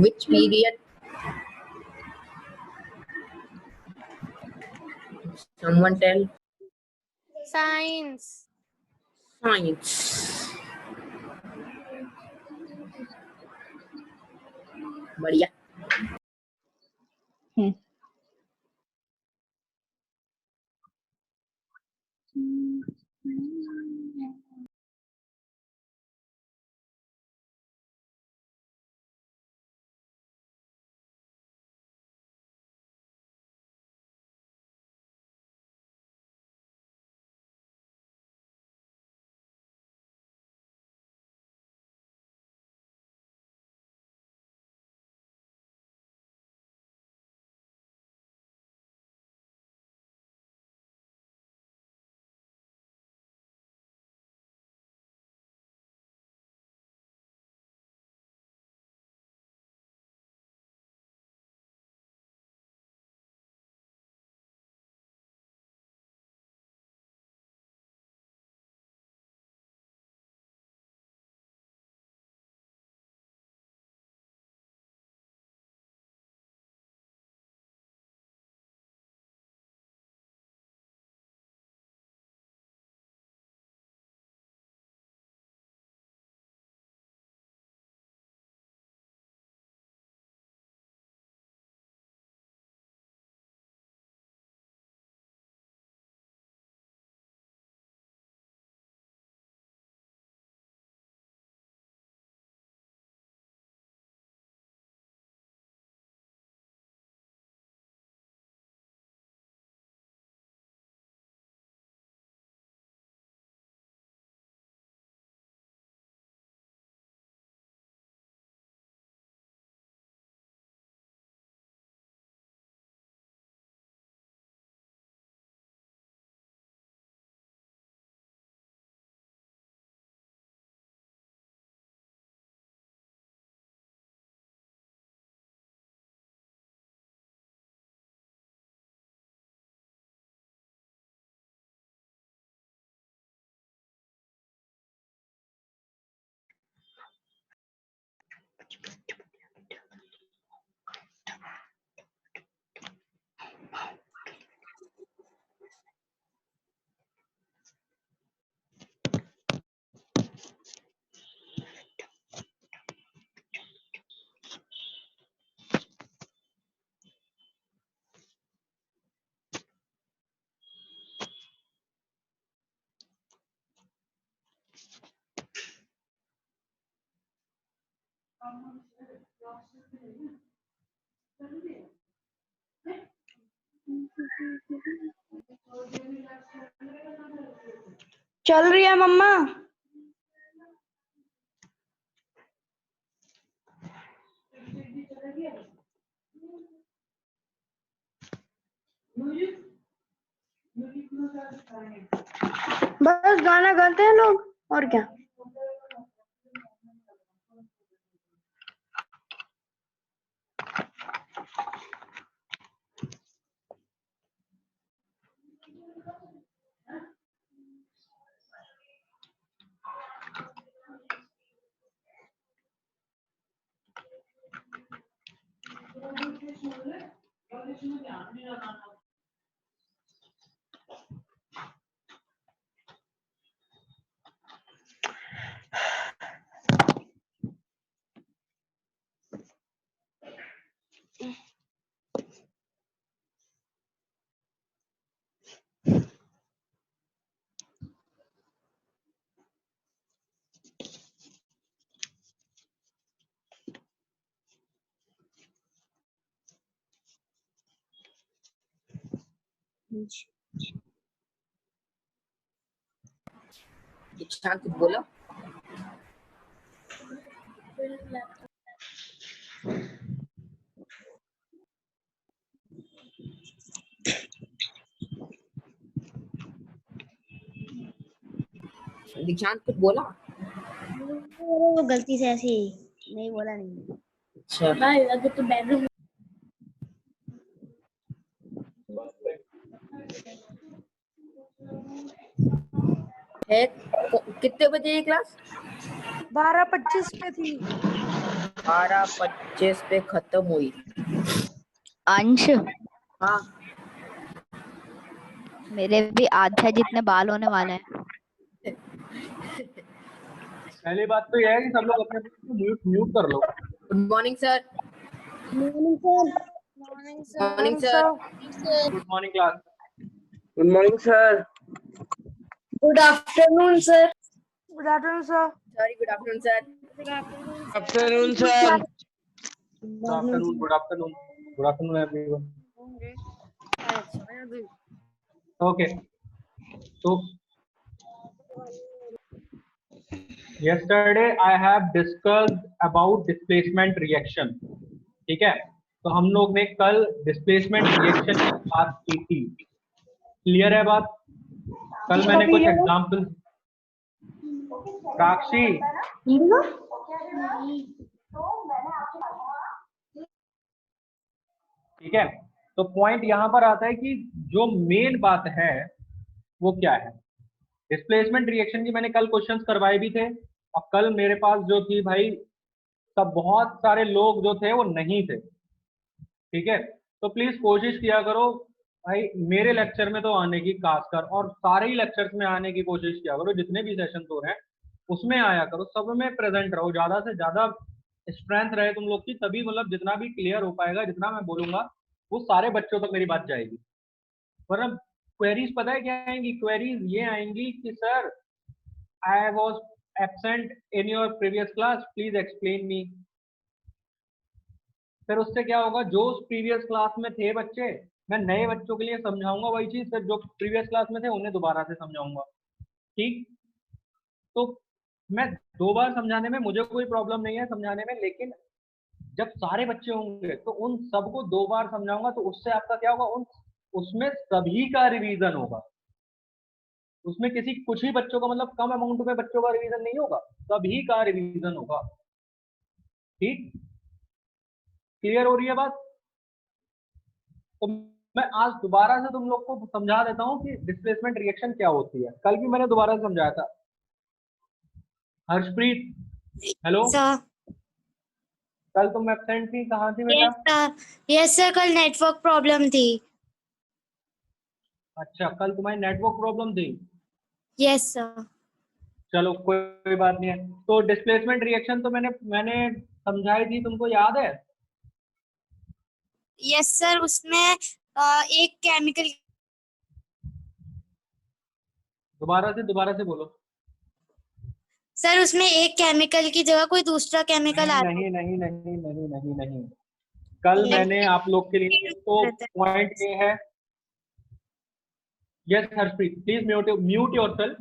Which period? Someone tell. Science. Science. बढ़िया. चल रही है मम्मा। बस गाना गाते हैं लोग और क्या। दीक्षांत कुछ बोला? दीक्षांत कुछ बोला? वो गलती से ऐसे ही नहीं बोला नहीं। अच्छा, भाई अगर तो बेडरूम है कितने बजे ये क्लास? 12:25 पे थी। 12:25 पे खत्म हुई। अंश, हाँ, मेरे भी आधे जितने बाल होने वाले हैं। पहली बात तो यह है कि सब लोग अपने म्यूट कर लो। Good morning sir. Morning sir. Morning sir. Good morning class. Good morning sir. Good afternoon sir. Good afternoon sir. Sorry, good afternoon sir. Afternoon sir. Good afternoon, good afternoon, good afternoon everyone. Okay, तो yesterday I have discussed about displacement reaction। ठीक है, तो हम लोग ने कल डिस्प्लेसमेंट रिएक्शन की बात की थी। क्लियर है बात? कल मैंने कुछ एग्जांपल। साक्षी, ठीक है, तो पॉइंट यहां पर आता है कि जो मेन बात है वो क्या है। डिस्प्लेसमेंट रिएक्शन की मैंने कल क्वेश्चंस करवाए भी थे, और कल मेरे पास जो थी भाई सब बहुत सारे लोग जो थे वो नहीं थे। ठीक है, तो प्लीज कोशिश किया करो भाई मेरे लेक्चर में तो आने की, खासकर, और सारे ही लेक्चर्स में आने की कोशिश किया करो। जितने भी सेशन हो रहे हैं उसमें आया करो, सब में प्रेजेंट रहो, ज्यादा से ज्यादा स्ट्रेंथ रहे तुम लोग की, तभी मतलब जितना भी क्लियर हो पाएगा, जितना मैं बोलूंगा वो सारे बच्चों तक मेरी बात जाएगी। वरना क्वेरीज पता है क्या आएंगी? क्वेरीज ये आएंगी कि sir I was absent in your previous class, please explain me. फिर उससे क्या होगा, जो प्रीवियस क्लास में थे बच्चे, मैं नए बच्चों के लिए समझाऊंगा वही चीज, फिर जो प्रीवियस क्लास में थे उन्हें दोबारा से समझाऊंगा। ठीक, तो मैं 2 बार समझाने में मुझे कोई प्रॉब्लम नहीं है समझाने में, लेकिन जब सारे बच्चे होंगे तो उन सबको 2 बार समझाऊंगा, तो उससे आपका क्या होगा, उसमें सभी का रिवीजन होगा। उसमें किसी कुछ ही बच्चों का, मतलब कम अमाउंट में बच्चों का रिवीजन नहीं होगा, सभी का रिवीजन होगा। ठीक, क्लियर हो रही है बात? तो मैं आज दोबारा से तुम लोग को समझा देता हूं कि डिस्प्लेसमेंट रिएक्शन क्या होती है। कल भी मैंने दोबारा से समझाया था। Harshpreet, hello sir. कल तुम एब्सेंट थी, कहाँ थी बेटा? यस सर, कल नेटवर्क प्रॉब्लम थी। अच्छा, कल तुम्हारी नेटवर्क प्रॉब्लम थी? Yes sir. चलो कोई बात नहीं है। तो डिस्प्लेसमेंट रिएक्शन तो मैंने समझाई थी, तुमको याद है? यस सर, उसमें एक केमिकल। दोबारा से बोलो सर, उसमें एक केमिकल की जगह कोई दूसरा केमिकल आता है। नहीं नहीं नहीं नहीं नहीं नहीं, कल मैंने आप लोग के लिए, तो पॉइंट ये है। Yes Harshpreet, please mute yourself.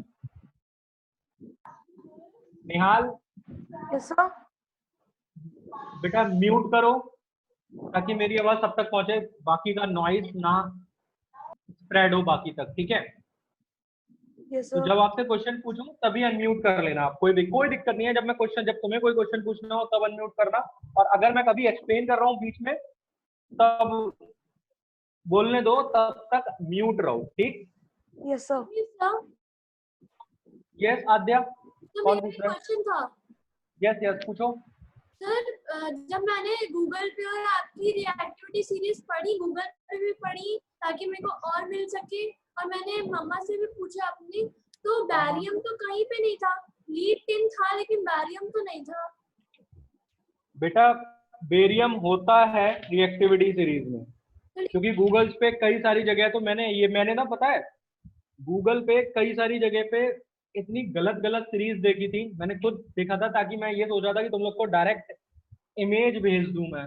Nihal, yes sir. बेटा म्यूट करो ताकि मेरी आवाज सब तक पहुंचे, बाकी का नॉइज ना स्प्रेड हो बाकी तक, ठीक है। यस तो सर। जब आपसे क्वेश्चन पूछूं तभी अनम्यूट कर लेना आप, कोई दिक्कत नहीं है। जब तुम्हें कोई क्वेश्चन पूछना हो तब अनम्यूट करना, और अगर मैं कभी एक्सप्लेन कर रहा हूँ बीच में तब बोलने दो, तब तक म्यूट रहो, ठीक। Yes sir. यस आद्या, तो कौन मेरा पूछ एक रहा है? क्वेश्चन था यस यस पूछो। सर। जब मैंने गूगल पे और आपकी रिएक्टिविटी सीरीज पढ़ी, गूगल पे भी पढ़ी ताकि मेरे को और मिल सके, और मैंने मम्मा से भी पूछा अपनी, तो बैरियम तो कहीं पे नहीं था। लीड टिन था लेकिन बैरियम तो नहीं था। बेटा बेरियम होता है रिएक्टिविटी सीरीज में, क्योंकि गूगल पे कई सारी जगह, तो मैंने ना पता है गूगल पे कई सारी जगह पे इतनी गलत गलत सीरीज देखी थी, मैंने खुद देखा था, ताकि मैं ये सोचा था कि तुम लोग को डायरेक्ट इमेज भेज दूं मैं,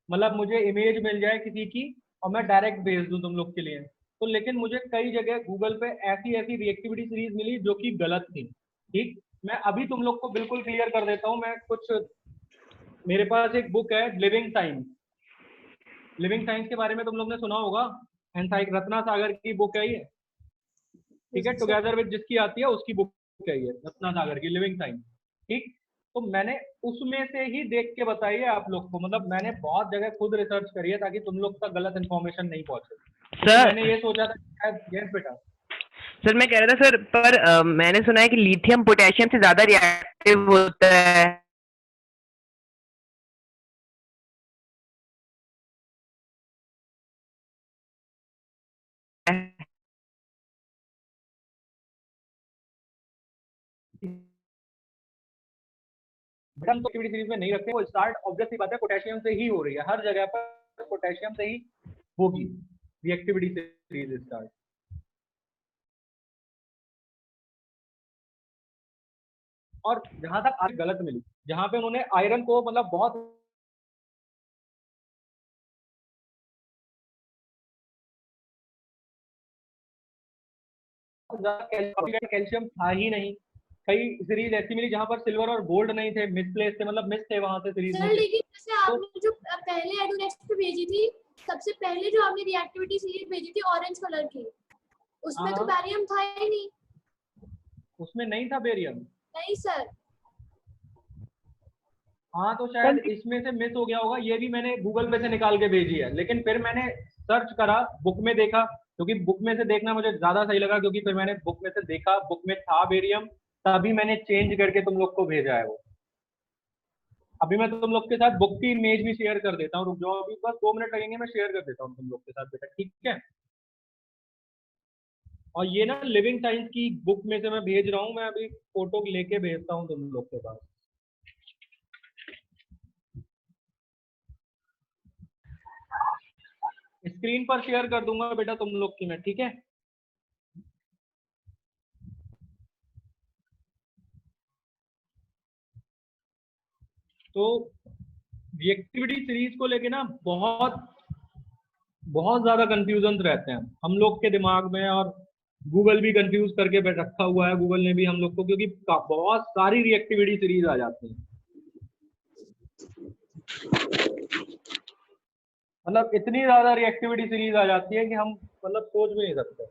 मतलब मुझे इमेज मिल जाए किसी की और मैं डायरेक्ट भेज दूं तुम लोग के लिए। तो लेकिन मुझे कई जगह गूगल पे ऐसी ऐसी रिएक्टिविटी सीरीज मिली जो कि गलत थी, ठीक। मैं अभी तुम लोग को बिल्कुल क्लियर कर देता हूँ। मैं कुछ, मेरे पास एक बुक है लिविंग साइंस, लिविंग साइंस के बारे में तुम लोग ने सुना होगा, रत्ना सागर की बुक है ये, ठीक है। टुगेदर विद जिसकी आती है उसकी बुक है ये, रत्ना सागर की लिविंग साइंस, ठीक। तो मैंने उसमें से ही देख के बताई है आप लोग को, मतलब मैंने बहुत जगह खुद रिसर्च करी है ताकि तुम लोग तक गलत इन्फॉर्मेशन नहीं पहुंचे। तो मैंने ये सोचा था शायद, यस बेटा। सर मैं कह रहा था सर, पर मैंने सुना है कि लिथियम पोटेशियम से ज्यादा रिएक्टिव होता है। बेटा हम तो एक्टिविटी सीरीज में नहीं रखते, वो स्टार्ट ऑब्वियसली बात है पोटेशियम से ही हो रही है, हर जगह पर पोटेशियम से ही होगी रिएक्टिविटी सीरीज स्टार्ट। और जहां तक आज गलत मिली, जहां पे उन्होंने आयरन को मतलब बहुत कैल्शियम था ही नहीं। कई सीरीज ऐसी मिली जहां पर सिल्वर और गोल्ड नहीं थे, मिसप्लेस थे, मतलब मिस थे वहां से सीरीज सर में। लेकिन जैसे आपने जो पहले एडोनेक्स्ट पे भेजी थी, सबसे पहले जो आपने रिएक्टिविटी सीरीज भेजी थी ऑरेंज कलर की, उसमें तो बैरियम था ही नहीं। उसमें नहीं था बेरियम? नहीं सर। हाँ तो शायद इसमें से मिस हो गया होगा, ये भी मैंने गूगल पे से निकाल के भेजी है, लेकिन फिर मैंने सर्च करा, बुक में देखा, क्योंकि बुक में से देखना मुझे ज्यादा सही लगा, क्योंकि फिर मैंने बुक में से देखा, बुक में था बेरियम, तभी मैंने चेंज करके तुम लोग को भेजा है वो। अभी मैं तुम लोग के साथ बुक की इमेज भी शेयर कर देता हूँ, रुक जाओ अभी बस 2 मिनट लगेंगे, मैं शेयर कर देता हूँ तुम लोग के साथ बेटा, ठीक है। और ये ना लिविंग साइंस की बुक में से मैं भेज रहा हूँ, मैं अभी फोटो लेके भेजता हूँ तुम लोग के पास। स्क्रीन पर शेयर कर दूंगा बेटा तुम लोग की मैं, ठीक है। तो रिएक्टिविटी सीरीज को लेके ना बहुत बहुत ज्यादा कंफ्यूजन रहते हैं हम लोग के दिमाग में, और गूगल भी कंफ्यूज करके रखा हुआ है, गूगल ने भी हम लोग को, क्योंकि बहुत सारी रिएक्टिविटी सीरीज आ जाती है, मतलब इतनी ज्यादा रिएक्टिविटी सीरीज आ जाती है कि हम मतलब सोच भी नहीं सकते।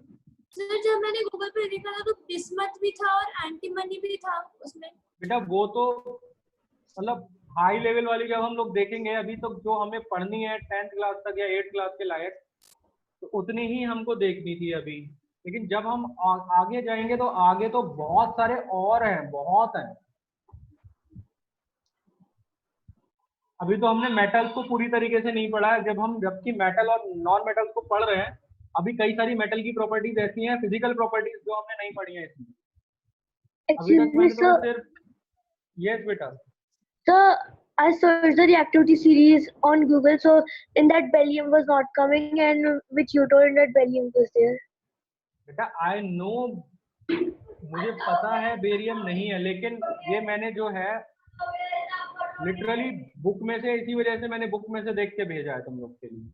सर जब मैंने गूगल पे देखा था तो बिस्मथ भी था और एंटीमनी भी था उसमें। बेटा वो तो मतलब हाई लेवल वाली जब हम लोग देखेंगे, अभी तो जो हमें पढ़नी है 10th क्लास तक या 8th क्लास के लायक, तो उतनी ही हमको देखनी थी अभी। लेकिन जब हम आगे जाएंगे तो आगे तो बहुत सारे और हैं, बहुत हैं। अभी तो हमने मेटल्स को पूरी तरीके से नहीं पढ़ा है, जबकि मेटल और नॉन मेटल्स को पढ़ रहे हैं, अभी कई सारी मेटल की प्रॉपर्टीज ऐसी हैं, फिजिकल प्रॉपर्टीज जो हमने नहीं पढ़ी है इसमें अभी तक। मैंने तो सिर्फ, यस बेटा। Sir, I searched the reactivity series on Google, so in that beryllium was not coming, and which you told that beryllium was there. बेटा आई नो, मुझे पता है बेरियम नहीं है, लेकिन ये मैंने जो है लिटरली बुक में से, इसी वजह से मैंने बुक में से देख के भेजा है तुम लोग के लिए,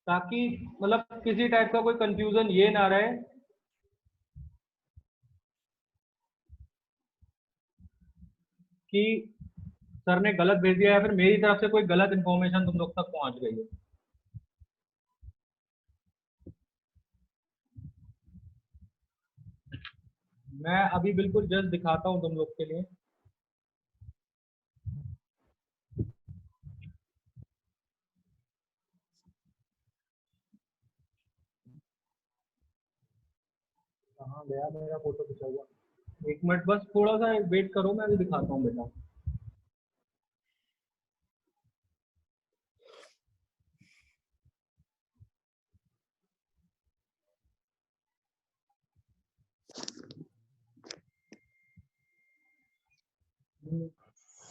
ताकि मतलब किसी टाइप का कोई कंफ्यूजन ये ना रहे कि सर ने गलत भेज दिया या फिर मेरी तरफ से कोई गलत इन्फॉर्मेशन तुम लोग तक पहुंच गई है। मैं अभी बिल्कुल जस्ट दिखाता हूँ तुम लोग के लिए। कहाँ गया मेरा फोटो खिंचा हुआ? एक मिनट बस थोड़ा सा वेट करो, मैं अभी दिखाता हूँ बेटा।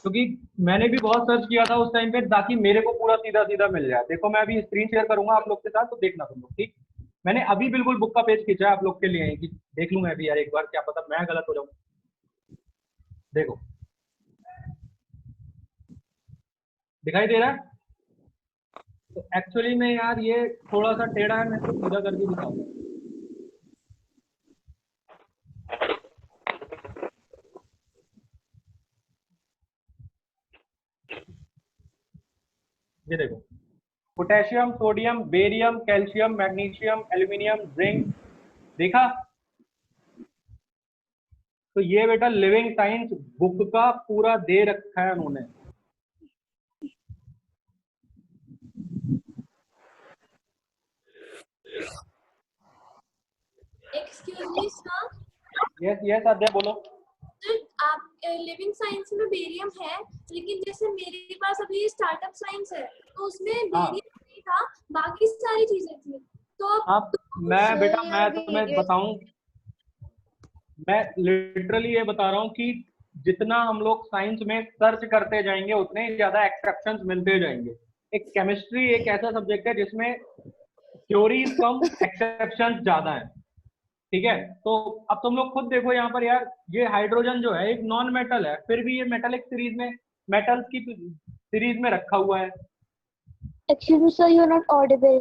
क्योंकि मैंने भी बहुत सर्च किया था उस टाइम पे ताकि मेरे को पूरा सीधा सीधा मिल जाए। देखो मैं अभी स्क्रीन शेयर करूंगा आप लोग के साथ, तो देखना तुम लोग, ठीक। मैंने अभी बिल्कुल बुक का पेज खींचा है आप लोग के लिए कि देख लूं मैं भी यार एक बार, क्या पता मैं गलत हो जाऊं। देखो दिखाई दे रहा है? तो एक्चुअली में यार ये थोड़ा सा टेढ़ा है, मैं इसको सीधा करके दिखाऊंगा। ये देखो, potassium, sodium, barium, calcium, magnesium, aluminium, zinc, देखा? तो ये बेटा लिविंग साइंस बुक का पूरा दे रखा है उन्होंने। Excuse me sir. Yes yes Aadya बोलो। सर आप लिविंग साइंस में बेरियम है, लेकिन जैसे मेरे पास अभी स्टार्टअप साइंस है तो उसमें बेरियम नहीं था, बाकी सारी चीजें थी। तो आप मैं बेटा मैं तुम्हें बताऊं, मैं लिटरली ये बता रहा हूँ कि जितना हम लोग साइंस में सर्च करते जाएंगे उतने ही ज्यादा एक्सेप्शंस मिलते जाएंगे। एक केमिस्ट्री एक ऐसा सब्जेक्ट है जिसमें थ्योरी कम एक्सेप्शंस ज्यादा है, ठीक है। तो अब तुम लोग खुद देखो यहाँ पर यार, ये हाइड्रोजन जो है एक नॉन मेटल है, फिर भी ये मेटलिक सीरीज में, मेटल्स की सीरीज में रखा हुआ है। Excuse me, sir, you're not audible.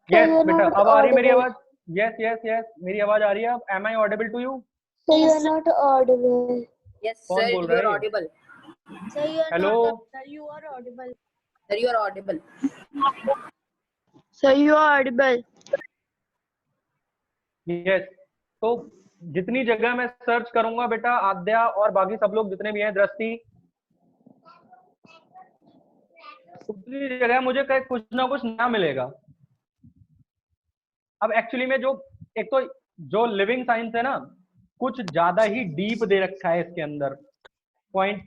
Yes बेटा अब आ रही है मेरी आवाज? यस यस यस मेरी आवाज आ रही है अब? Am I audible to you? Sir, you're not audible. Yes, कौन sir, बोल you रहा are है? audible. Sir, you are Hello? not. Sir, you are audible. Sir, you are audible. Sir, you are audible. Yes तो जितनी जगह मैं सर्च करूंगा बेटा, आद्या और बाकी सब लोग जितने भी हैं, दृष्टि, उतनी जगह मुझे कुछ ना कुछ नया मिलेगा। अब एक्चुअली में जो एक तो जो लिविंग साइंस है ना, कुछ ज्यादा ही डीप दे रखा है इसके अंदर पॉइंट,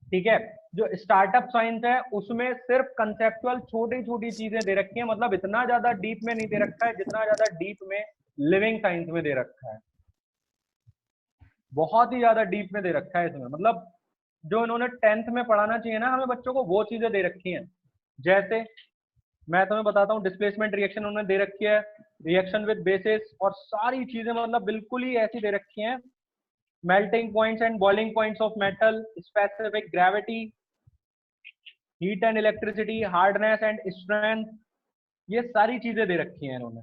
ठीक है। जो स्टार्टअप साइंस है उसमें सिर्फ कंसेप्चुअल छोटी छोटी चीजें दे रखी है, मतलब इतना ज्यादा डीप में नहीं दे रखा है जितना ज्यादा डीप में लिविंग साइंस में दे रखा है। बहुत ही ज्यादा डीप में दे रखा है इसमें, मतलब जो इन्होंने 10th में पढ़ाना चाहिए ना हमें बच्चों को, वो चीजें दे रखी हैं। जैसे मैं तुम्हें बताता हूँ, डिस्प्लेसमेंट रिएक्शन उन्होंने दे रखी है, रिएक्शन विद बेसिस, और सारी चीजें मतलब बिल्कुल ही ऐसी दे रखी हैं। Melting points and boiling points of metal, specific gravity, heat and electricity, hardness and strength, ये सारी चीजें दे रखी हैं इन्होंने,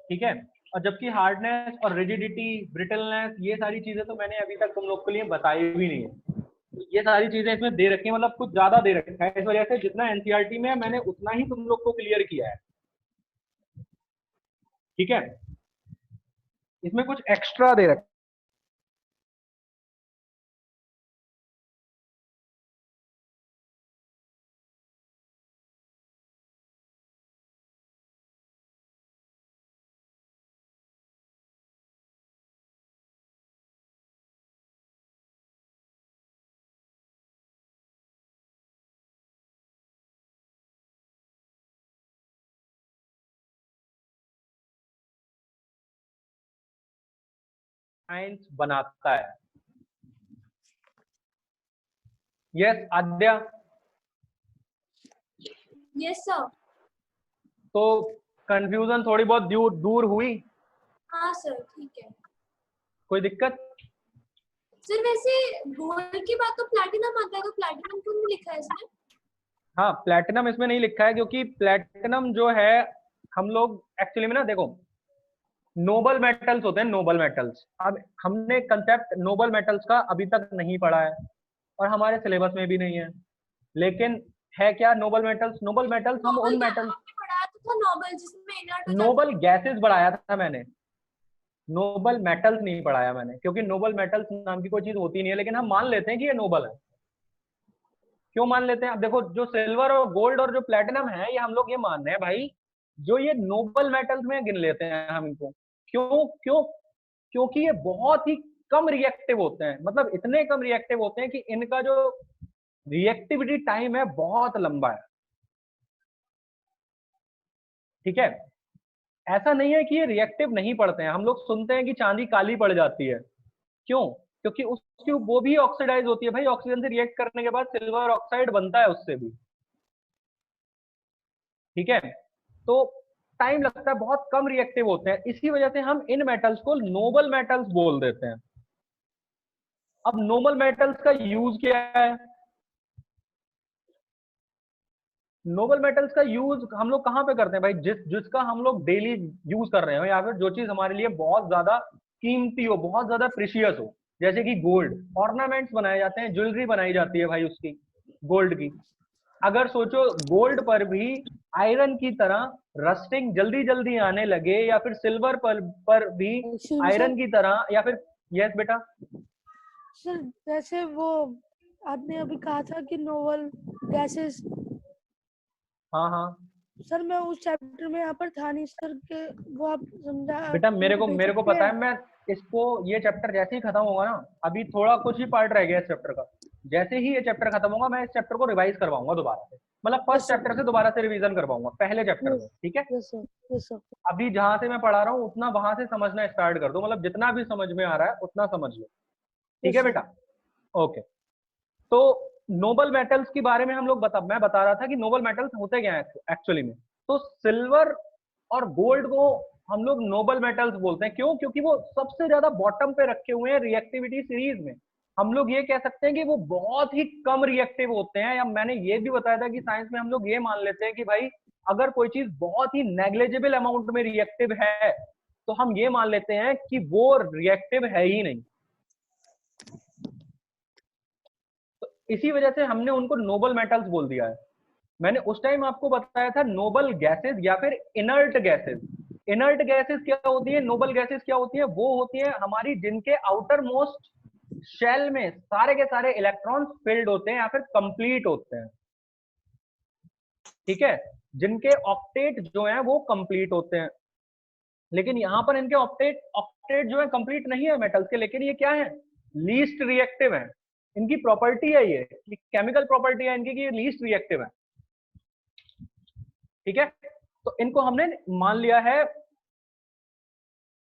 ठीक है। और जबकि हार्डनेस और रिजिडिटी, ब्रिटलनेस, ये सारी चीजें तो मैंने अभी तक तुम लोग के लिए बताई भी नहीं है। ये सारी चीजें इसमें दे रखी है, मतलब कुछ ज्यादा दे रखा है। इस वजह से जितना एनसीईआरटी में है मैंने उतना ही तुम लोग को क्लियर किया है, ठीक है। इसमें कुछ एक्स्ट्रा दे रखा साइंस बनाता है। यस आद्या? Yes sir. तो कंफ्यूजन थोड़ी बहुत दूर हुई? हाँ सर ठीक है। कोई दिक्कत? सर वैसे गोल्ड की बात तो प्लैटिनम आता है, तो प्लैटिनम क्यों नहीं लिखा है इसमें? हाँ प्लैटिनम इसमें नहीं लिखा है क्योंकि प्लैटिनम जो है, हम लोग एक्चुअली में ना देखो, नोबल मेटल्स होते हैं, नोबल मेटल्स। अब हमने कंसेप्ट नोबल मेटल्स का अभी तक नहीं पढ़ा है और हमारे सिलेबस में भी नहीं है, लेकिन है क्या नोबल मेटल्स? नोबल मेटल्स हम उन मेटल्स, पढ़ाया तो था नोबल, जिसमें इनर्ट हो नोबल गैसेस बढ़ाया था मैंने, नोबल मेटल्स नहीं पढ़ाया मैंने, क्योंकि नोबल मेटल्स नाम की कोई चीज होती नहीं है, लेकिन हम मान लेते हैं कि ये नोबल है। क्यों मान लेते हैं? अब देखो, जो सिल्वर और गोल्ड और जो प्लेटिनम है, ये हम लोग ये मान रहे हैं भाई, जो ये नोबल मेटल्स में गिन लेते हैं हम इनको। क्यों क्यों? क्योंकि ये बहुत ही कम रिएक्टिव होते हैं, मतलब इतने कम रिएक्टिव होते हैं कि इनका जो रिएक्टिविटी टाइम है बहुत लंबा है। ठीक है, ऐसा नहीं है कि ये रिएक्टिव नहीं पड़ते हैं। हम लोग सुनते हैं कि चांदी काली पड़ जाती है, क्यों? क्योंकि उसकी वो भी ऑक्सीडाइज होती है भाई, ऑक्सीजन से रिएक्ट करने के बाद सिल्वर ऑक्साइड बनता है उससे भी। ठीक है, तो टाइम लगता है, बहुत कम रिएक्टिव होते हैं, इसी वजह से हम इन मेटल्स को नोबल मेटल्स बोल देते हैं। अब नोबल मेटल्स का यूज क्या है? नोबल मेटल्स का यूज हम लोग कहाँ पे करते हैं भाई? जिसका हम लोग डेली यूज कर रहे हो, या फिर जो चीज हमारे लिए बहुत ज्यादा कीमती हो, बहुत ज्यादा प्रीशियस हो, जैसे कि गोल्ड। ऑर्नामेंट्स बनाए जाते हैं, ज्वेलरी बनाई जाती है भाई उसकी, गोल्ड की। अगर सोचो गोल्ड पर भी आयरन की तरह रस्टिंग जल्दी जल्दी आने लगे, या फिर सिल्वर पर भी आयरन की तरह, या फिर यस बेटा सर जैसे वो आपने अभी कहा था कि नोबल गैसेस, हाँ हाँ सर मैं उस चैप्टर में यहाँ पर था नहीं सर के, वो आप समझा बेटा, मेरे को भेज सकते पता है। हैं? मैं इसको, ये चैप्टर जैसे ही खत्म होगा ना, अभी थोड़ा कुछ ही पार्ट रह गया इस चैप्टर का, जैसे ही ये चैप्टर खत्म होगा मैं इस चैप्टर को रिवाइज करवाऊंगा दोबारा से, मतलब फर्स्ट चैप्टर से दोबारा से रिवीजन करवाऊंगा पहले चैप्टर में। ठीक है, यस सर। अभी जहां से मैं पढ़ा रहा हूँ उतना वहां से समझना स्टार्ट कर दो, मतलब जितना भी समझ में आ रहा है उतना समझ लो। ठीक है बेटा, ओके। तो नोबल मेटल्स के बारे में हम लोग मैं बता रहा था कि नोबल मेटल्स होते क्या है एक्चुअली में। तो सिल्वर और गोल्ड को हम लोग नोबल मेटल्स बोलते हैं। क्यों? क्योंकि वो सबसे ज्यादा बॉटम पे रखे हुए हैं रिएक्टिविटी सीरीज में। हम लोग ये कह सकते हैं कि वो बहुत ही कम रिएक्टिव होते हैं, या मैंने ये भी बताया था कि साइंस में हम लोग ये मान लेते हैं कि भाई अगर कोई चीज बहुत ही नेग्लिजिबल अमाउंट में रिएक्टिव है, तो हम ये मान लेते हैं कि वो रिएक्टिव है ही नहीं। तो इसी वजह से हमने उनको नोबल मेटल्स बोल दिया है। मैंने उस टाइम आपको बताया था नोबल गैसेस या फिर इनर्ट गैसेस। इनर्ट गैसेस क्या होती है, नोबल गैसेस क्या होती है? वो होती है हमारी जिनके आउटर मोस्ट शेल में सारे के सारे इलेक्ट्रॉन्स फिल्ड होते हैं या फिर कंप्लीट होते हैं। ठीक है, जिनके ऑक्टेट जो है वो कंप्लीट होते हैं। लेकिन यहां पर इनके ऑक्टेट जो है कंप्लीट नहीं है मेटल्स के, लेकिन ये क्या है? लीस्ट रिएक्टिव है। इनकी प्रॉपर्टी है, ये केमिकल प्रॉपर्टी है इनकी कि ये लीस्ट रिएक्टिव है। ठीक है, तो इनको हमने मान लिया है,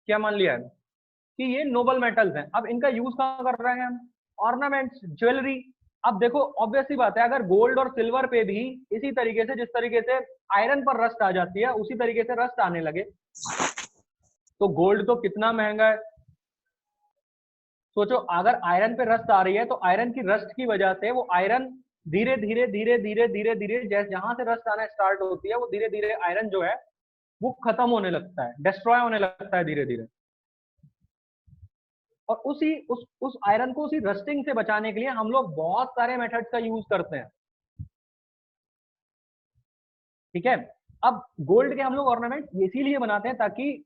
क्या मान लिया है? कि ये नोबल मेटल्स हैं। अब इनका यूज कहां कर रहे हैं हम? Ornaments, jewellery. अब देखो ऑब्वियस सी बात है, अगर गोल्ड और सिल्वर पे भी इसी तरीके से, जिस तरीके से आयरन पर रस्ट आ जाती है, उसी तरीके से रस्ट आने लगे, तो गोल्ड तो कितना महंगा है। सोचो अगर आयरन पे रस्ट आ रही है, तो आयरन की रस्ट की वजह से वो आयरन धीरे धीरे धीरे धीरे धीरे धीरे जैसे जहां से रस्ट आना स्टार्ट होती है, वो धीरे धीरे आयरन जो है वो खत्म होने लगता है, डिस्ट्रॉय होने लगता है धीरे धीरे। और उस आयरन को उसी रस्टिंग से बचाने के लिए हम लोग बहुत सारे मेथड्स का यूज करते हैं। ठीक है, अब गोल्ड के हम लोग ऑर्नामेंट इसीलिए बनाते हैं ताकि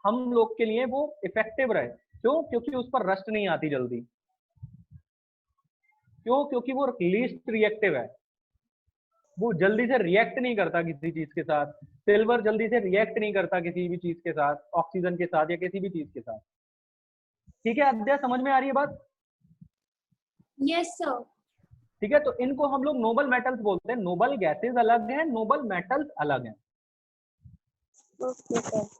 हम लोग के लिए वो इफेक्टिव रहे। क्यों? क्योंकि उस पर रस्ट नहीं आती जल्दी। क्यों? क्योंकि वो लीस्ट रिएक्टिव है, वो जल्दी से रिएक्ट नहीं करता किसी चीज के साथ। सिल्वर जल्दी से रिएक्ट नहीं करता किसी भी चीज के साथ, ऑक्सीजन के साथ या किसी भी चीज के साथ। ठीक है अद्या, समझ में आ रही है बात? Yes sir. ठीक है, तो इनको हम लोग नोबल मेटल्स बोलते हैं। नोबल गैसेस अलग हैं, नोबल मेटल्स अलग हैं। Okay sir.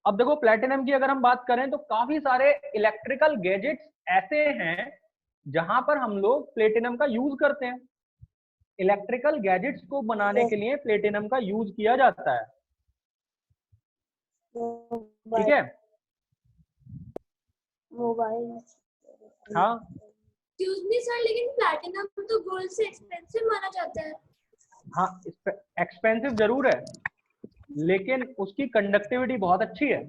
अब देखो प्लेटिनम की अगर हम बात करें तो काफी सारे इलेक्ट्रिकल गैजेट्स ऐसे हैं जहां पर हम लोग प्लेटिनम का यूज करते हैं। इलेक्ट्रिकल गैजेट्स को बनाने के लिए प्लेटिनम का यूज किया जाता है। ठीक है, मोबाइल। हाँ एक्सक्यूज मी सर, लेकिन प्लैटिनम तो गोल्ड से एक्सपेंसिव माना जाता है। हाँ, एक्सपेंसिव जरूर है, लेकिन उसकी कंडक्टिविटी बहुत अच्छी है।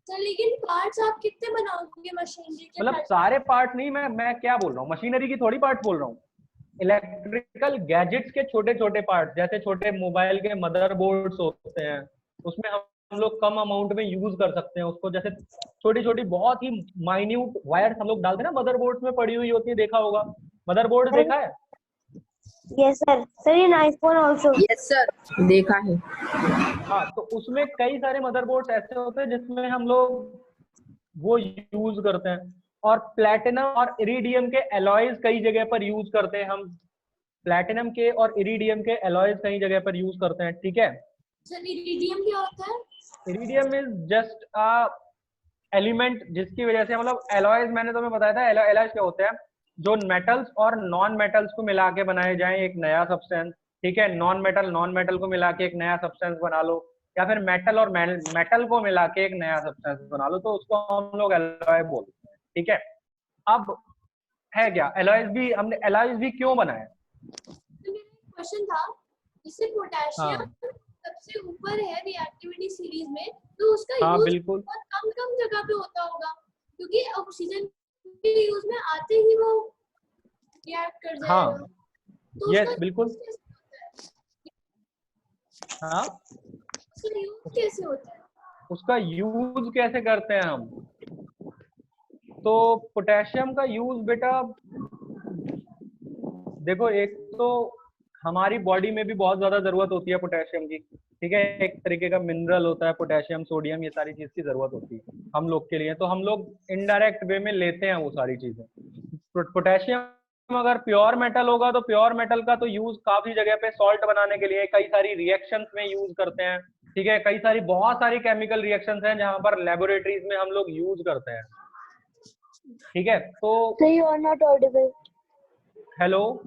सर लेकिन पार्ट्स आप कितने बनाओगे मशीनरी के? मतलब सारे पार्ट नहीं, मैं क्या बोल रहा हूँ, मशीनरी की थोड़ी पार्ट बोल रहा हूँ, इलेक्ट्रिकल गैजेट्स के छोटे छोटे पार्ट, जैसे छोटे मोबाइल के मदरबोर्ड्स होते हैं, उसमें हम लोग कम अमाउंट में यूज कर सकते हैं उसको, जैसे छोटी छोटी बहुत ही माइन्यूट वायर्स हम लोग डालते हैं ना मदरबोर्ड्स में पड़ी हुई होती है, देखा होगा मदरबोर्ड, देखा है? Yes, sir. Sir, in iPhone also. Yes sir, देखा है। हाँ, तो उसमें कई सारे मदरबोर्ड्स ऐसे होते हैं जिसमें हम लोग वो यूज करते हैं, और प्लैटिनम और इरिडियम के एलॉयज कई जगह पर यूज करते हैं हम, प्लैटिनम के और इरिडियम के एलॉयज कई जगह पर यूज करते हैं, ठीक है? सर इरिडियम क्या होता है? Iridium is just a element जिसकी वजह से, मतलब एलॉयज मैंने तुम्हें बताया था, एलॉयज क्या होते हैं, जो मेटल्स और नॉन मेटल्स को मिला के बनाए जाएं एक नया सब्सटेंस, ठीक है? नॉन मेटल को मिला के एक नया सब्सटेंस बना लो, या फिर मेटल और मेटल को मिला के एक नया सब्सटेंस बना लो, तो उसको हम लोग एलॉय बोलते हैं, ठीक है? अब है क्या एलॉयज भी, हमने एलॉयज भी क्यों बनाए? क्वेश्चन था, जैसे पोटेशियम सबसे ऊपर है रिएक्टिविटी सीरीज में, तो उसका हाँ, यूज बिल्कुल बहुत कम जगह पे होता होगा, क्योंकि ऑक्सीजन के यूज में आते ही वो रिएक्ट कर जाएगा। हाँ, तो यस, उसका बिल्कुल, हाँ, उसका यूज कैसे होता है? उसका यूज कैसे करते हैं हम? तो पोटेशियम का यूज बेटा देखो, एक तो हमारी बॉडी में भी बहुत ज्यादा जरूरत होती है पोटेशियम की, ठीक है? एक तरीके का मिनरल होता है पोटेशियम, सोडियम, ये सारी चीज की जरूरत होती है हम लोग के लिए, तो हम लोग इनडायरेक्ट वे में लेते हैं वो सारी चीजें। पोटेशियम अगर प्योर मेटल होगा तो प्योर मेटल का तो यूज काफी जगह पे सॉल्ट बनाने के लिए, कई सारी रिएक्शंस में यूज करते हैं, ठीक है? कई सारी बहुत सारी केमिकल रिएक्शंस हैं जहां पर लेबोरेटरीज में हम लोग यूज करते हैं, ठीक है? तो Sir, you are not audible. Hello,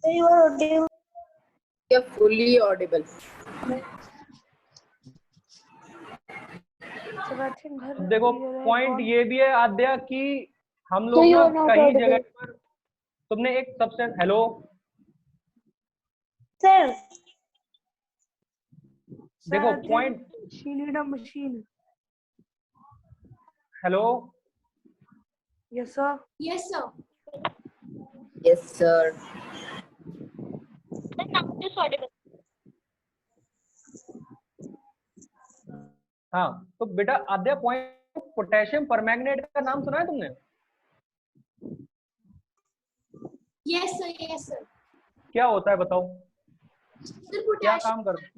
Sir, you are audible. ये फुली ऑडिबल। देखो पॉइंट ये भी है आद्या कि हम So लोग you ना are not कई audible. जगह पर, तुमने एक सब्सटेंस, हेलो Sir. देखो point, machine. Hello, yes sir. Yes sir. Yes sir. हाँ, तो बेटा आद्या पॉइंट, पोटेशियम परमैंगनेट का नाम सुना है तुमने? Yes sir, yes sir. क्या होता है बताओ, सर क्या काम करता है?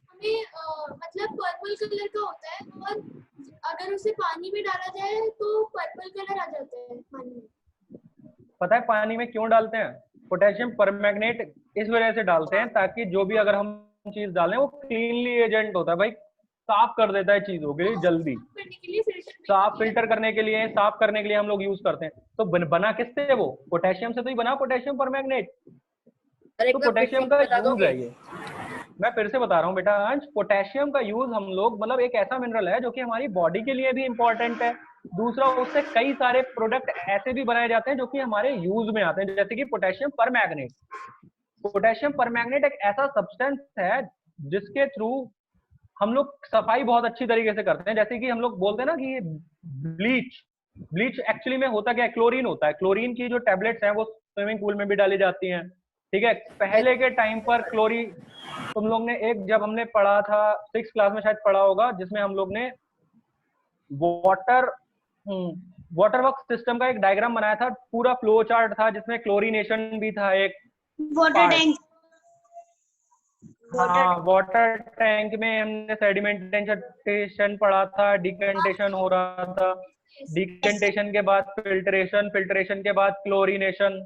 हमें मतलब पर्पल कलर का होता है, और अगर उसे पानी में डाला जाए तो पर्पल कलर आ जाता है पानी में। पता है पानी में क्यों डालते हैं? पोटेशियम परमैंगनेट इस वजह से डालते हैं ताकि जो भी अगर हम चीज डालें वो क्लीनली एजेंट होता है भाई, साफ कर देता है चीजों के लिए जल्दी, साफ फिल्टर करने के लिए, साफ करने के लिए हम लोग यूज करते हैं। तो बना किससे है वो? पोटेशियम से तो ही बना, पोटेशियम परमैंगनेट। तो पोटेशियम का यूज है ये, मैं फिर से बता रहा हूँ बेटा अंश, पोटेशियम का यूज हम लोग, मतलब एक ऐसा मिनरल है जो कि हमारी बॉडी के लिए भी इंपॉर्टेंट है, दूसरा उससे कई सारे प्रोडक्ट ऐसे भी बनाए जाते हैं जो कि हमारे यूज में आते हैं, जैसे कि पोटेशियम परमैंगनेट। पोटेशियम परमैंगनेट एक ऐसा सब्सटेंस है जिसके थ्रू हम लोग सफाई बहुत अच्छी तरीके से करते हैं, जैसे कि हम लोग बोलते हैं ना कि ब्लीच एक्चुअली में होता क्या है? क्लोरीन होता है। क्लोरीन की जो टैबलेट्स हैं वो स्विमिंग पूल में भी डाली जाती हैं, ठीक है? पहले के टाइम पर क्लोरीन, तुम लोग ने एक, जब हमने पढ़ा था 6th क्लास में शायद पढ़ा होगा, जिसमें हम लोग ने वाटर वर्क सिस्टम का एक डायग्राम बनाया था, पूरा फ्लो चार्ट था जिसमें क्लोरीनेशन भी था एक वाटर टैंक। हाँ, वाटर टैंक में हमने सेडिमेंटेशन पढ़ा था, डिकेंटेशन हो रहा था, डिकेंटेशन के बाद फिल्ट्रेशन, फिल्ट्रेशन के बाद क्लोरीनेशन।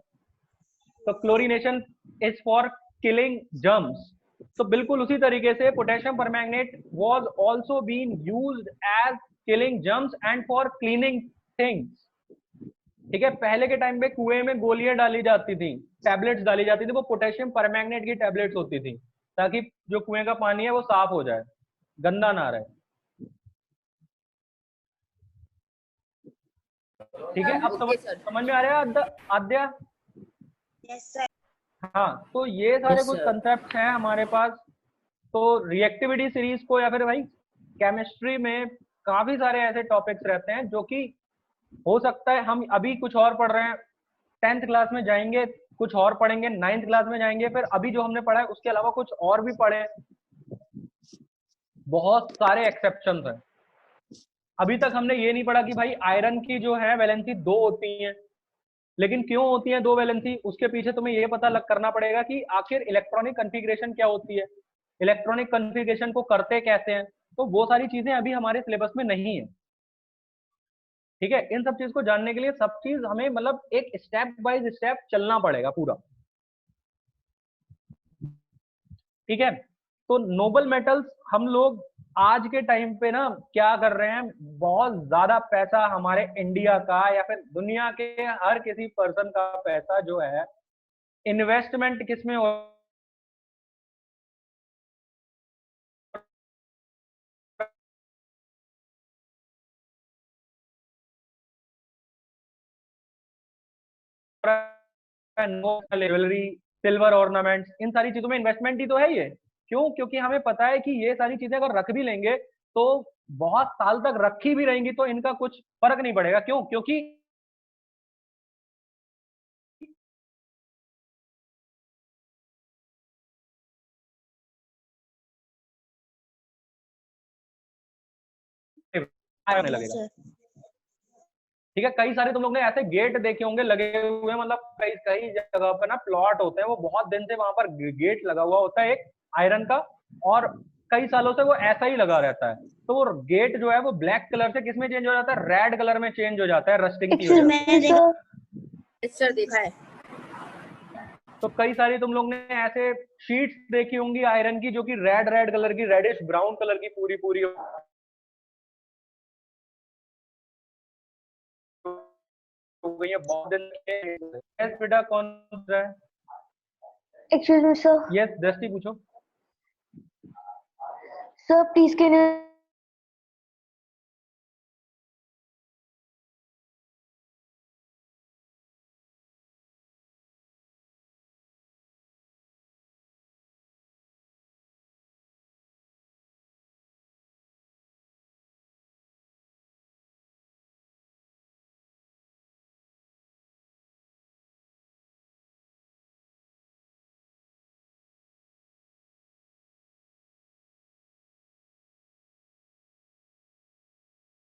तो chlorination is for killing germs. तो बिल्कुल उसी तरीके से potassium permanganate was also been used as killing germs and for cleaning things, ठीक है? पहले के टाइम पे कुएं में गोलियां डाली जाती थी, टैबलेट्स डाली जाती थी, वो पोटेशियम परमैंगनेट की टैबलेट्स होती थी, ताकि जो कुएं का पानी है वो साफ हो जाए, गंदा ना रहे, ठीक है? अब समझ में आ रहा है आद्या? Yes sir. हाँ, तो ये सारे कुछ कंसेप्ट हैं हमारे पास। तो रिएक्टिविटी सीरीज को, या फिर भाई केमिस्ट्री में काफी सारे ऐसे टॉपिक्स रहते हैं जो कि हो सकता है हम अभी कुछ और पढ़ रहे हैं, 10th क्लास में जाएंगे कुछ और पढ़ेंगे, 9th क्लास में जाएंगे फिर अभी जो हमने पढ़ा है उसके अलावा कुछ और भी पढ़े। बहुत सारे एक्सेप्शन हैं। अभी तक हमने ये नहीं पढ़ा कि भाई आयरन की जो है वैलेंसी 2 होती है, लेकिन क्यों होती है 2 वैलेंसी, उसके पीछे तुम्हें ये पता करना पड़ेगा कि आखिर इलेक्ट्रॉनिक कॉन्फ़िगरेशन क्या होती है, इलेक्ट्रॉनिक कॉन्फ़िगरेशन को करते कैसे हैं। तो वो सारी चीजें अभी हमारे सिलेबस में नहीं है। ठीक है, इन सब चीज को जानने के लिए सब चीज हमें मतलब एक स्टेप बाय स्टेप चलना पड़ेगा पूरा। ठीक है, तो नोबल मेटल्स हम लोग आज के टाइम पे ना क्या कर रहे हैं, बहुत ज्यादा पैसा हमारे इंडिया का या फिर दुनिया के हर किसी पर्सन का पैसा जो है इन्वेस्टमेंट किस में हो ज्वेलरी, सिल्वर ऑर्नामेंट्स, इन सारी चीजों में इन्वेस्टमेंट ही तो है ये। क्यों? क्योंकि हमें पता है कि ये सारी चीजें अगर रख भी लेंगे तो बहुत साल तक रखी भी रहेंगी तो इनका कुछ फर्क नहीं पड़ेगा। क्यों? क्योंकि आने लगेगा। ठीक है, कई सारे तुम लोग ने ऐसे गेट देखे होंगे लगे हुए, मतलब कई कई जगह पर ना प्लॉट होते हैं, वो बहुत दिन से वहां पर गेट लगा हुआ होता है एक आयरन का, और कई सालों से वो ऐसा ही लगा रहता है। तो वो गेट जो है वो ब्लैक कलर से किस में चेंज हो जाता है, रेड कलर में चेंज हो जाता है रस्टिंग की वजह से। सर देखा है। तो कई सारी तुम लोग ने ऐसे शीट्स देखी होंगी आयरन की जो कि रेड रेड कलर की, रेडिश ब्राउन कलर की पूरी पूरी हो गई है बहुत दिन से। यस बेटा, कौन पूछ रहा है? Excuse me, sir. यस दृष्टि पूछो। Sir, please can you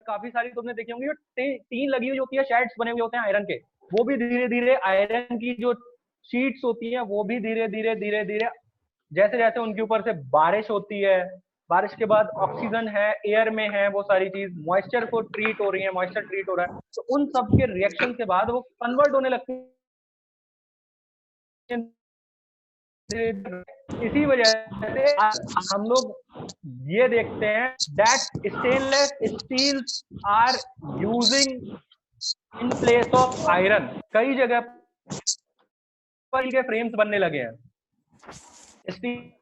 काफी सारी तुमने देखी होंगी जो टीन लगी हुई होती है, शेड्स बने हुए होते हैं आयरन के, वो भी धीरे धीरे आयरन की जो शीट्स होती हैं वो भी धीरे धीरे धीरे धीरे जैसे जैसे उनके ऊपर से बारिश होती है, बारिश के बाद ऑक्सीजन है एयर में है, वो सारी चीज मॉइस्चर को ट्रीट हो रही है, मॉइस्चर ट्रीट हो रहा है, तो उन सब के रिएक्शन के बाद वो कन्वर्ट होने लगती है। इसी वजह से हम लोग ये देखते हैं that stainless steels are using in place of iron. कई जगह पर के फ्रेम्स बनने लगे हैं, स्टील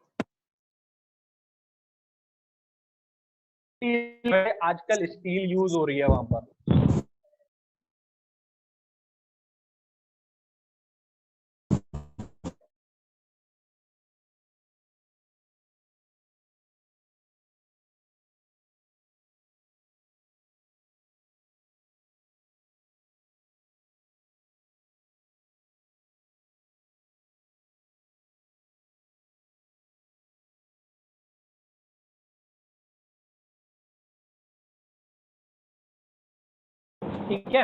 आजकल स्टील यूज हो रही है वहां पर। ठीक है,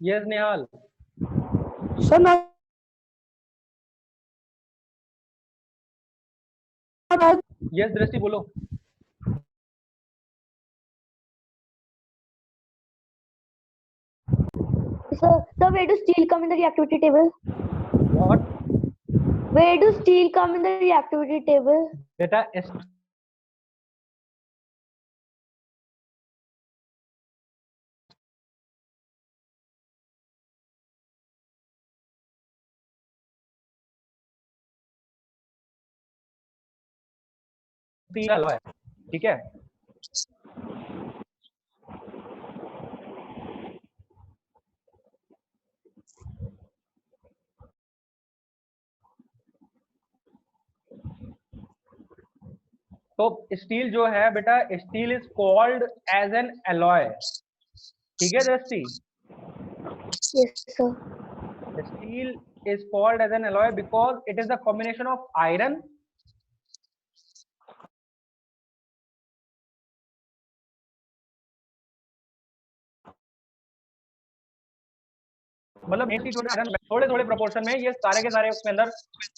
यस निहाल। सर मैं यस दृष्टि बोलो। sir, where does steel come in the reactivity table? What? Where does steel come in the reactivity table? बेटा स्टील अलॉय, ठीक है। तो स्टील जो है बेटा, steel is called as an alloy, ठीक है दृष्टि। Yes, sir. Steel is called as an alloy because it is the combination of iron मतलब थोड़े थोड़े प्रोपोर्शन में ये सारे के सारे उसके अंदर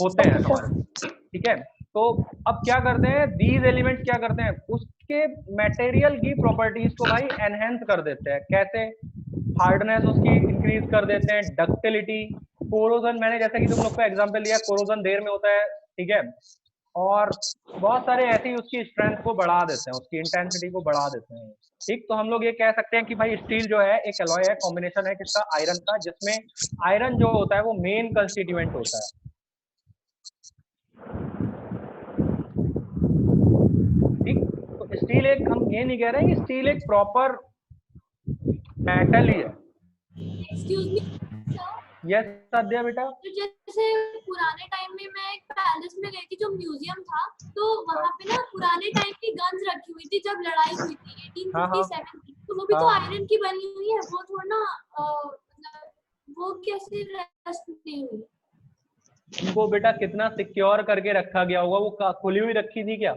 होते हैं हमारे, ठीक है। तो अब क्या करते हैं, दीज एलिमेंट्स क्या करते हैं, उसके मटेरियल की प्रॉपर्टीज को भाई एनहेंस कर देते हैं। कैसे? हार्डनेस उसकी इंक्रीज कर देते हैं, डक्टिलिटी, कोरोजन, मैंने जैसा कि तुम लोग को एग्जांपल दिया, कोरोजन देर में होता है, ठीक है। और बहुत सारे ऐसे ही उसकी स्ट्रेंथ को बढ़ा देते हैं, उसकी इंटेंसिटी को बढ़ा देते हैं, ठीक। तो हम लोग ये कह सकते हैं कि भाई स्टील जो है एक एलॉय है, कॉम्बिनेशन है किसका, आयरन का, जिसमें आयरन जो होता है वो मेन कंस्टिट्यूएंट होता है, ठीक। तो स्टील एक, हम ये नहीं कह रहे हैं कि स्टील एक प्रॉपर मेटल ही है। एक्सक्यूज मी यस साध्या बेटा। तो जैसे पुराने टाइम में मैं एक पैलेस में गई थी जो म्यूजियम था, तो वहाँ पे ना पुराने टाइम की गन्स रखी हुई थी जब लड़ाई हुई थी 1857 की, तो वो भी तो आयरन की बनी हुई है, वो थोड़ा ना मतलब वो कैसे रस्ट नहीं हुई? उनको बेटा कितना सिक्योर करके रखा गया होगा, वो खुली हुई रखी थी क्या?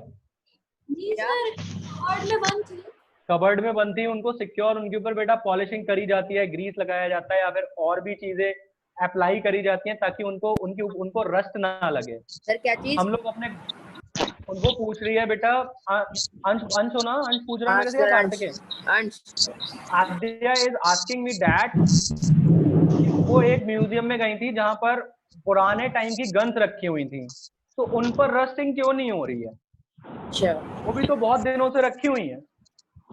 जी सर, कबर्ड में बंद थी। कबर्ड में बंद थी, उनको सिक्योर, उनके ऊपर बेटा पॉलिशिंग करी जाती है, ग्रीस लगाया जाता है या फिर और भी चीजें अप्लाई करी जाती हैं ताकि उनको रस्ट ना लगे। सर क्या चीज? हम लोग अपने उनको पूछ रही है बेटा, अंश हो ना, अंश पूछ रहा है मेरे से या कार्तिकेय? आद्या इज आस्किंग मी दैट वो एक म्यूजियम में गई थी जहां पर पुराने टाइम की गन्स रखी हुई थी, तो उन पर रस्टिंग क्यों नहीं हो रही है? अच्छा, वो भी तो बहुत दिनों से रखी हुई है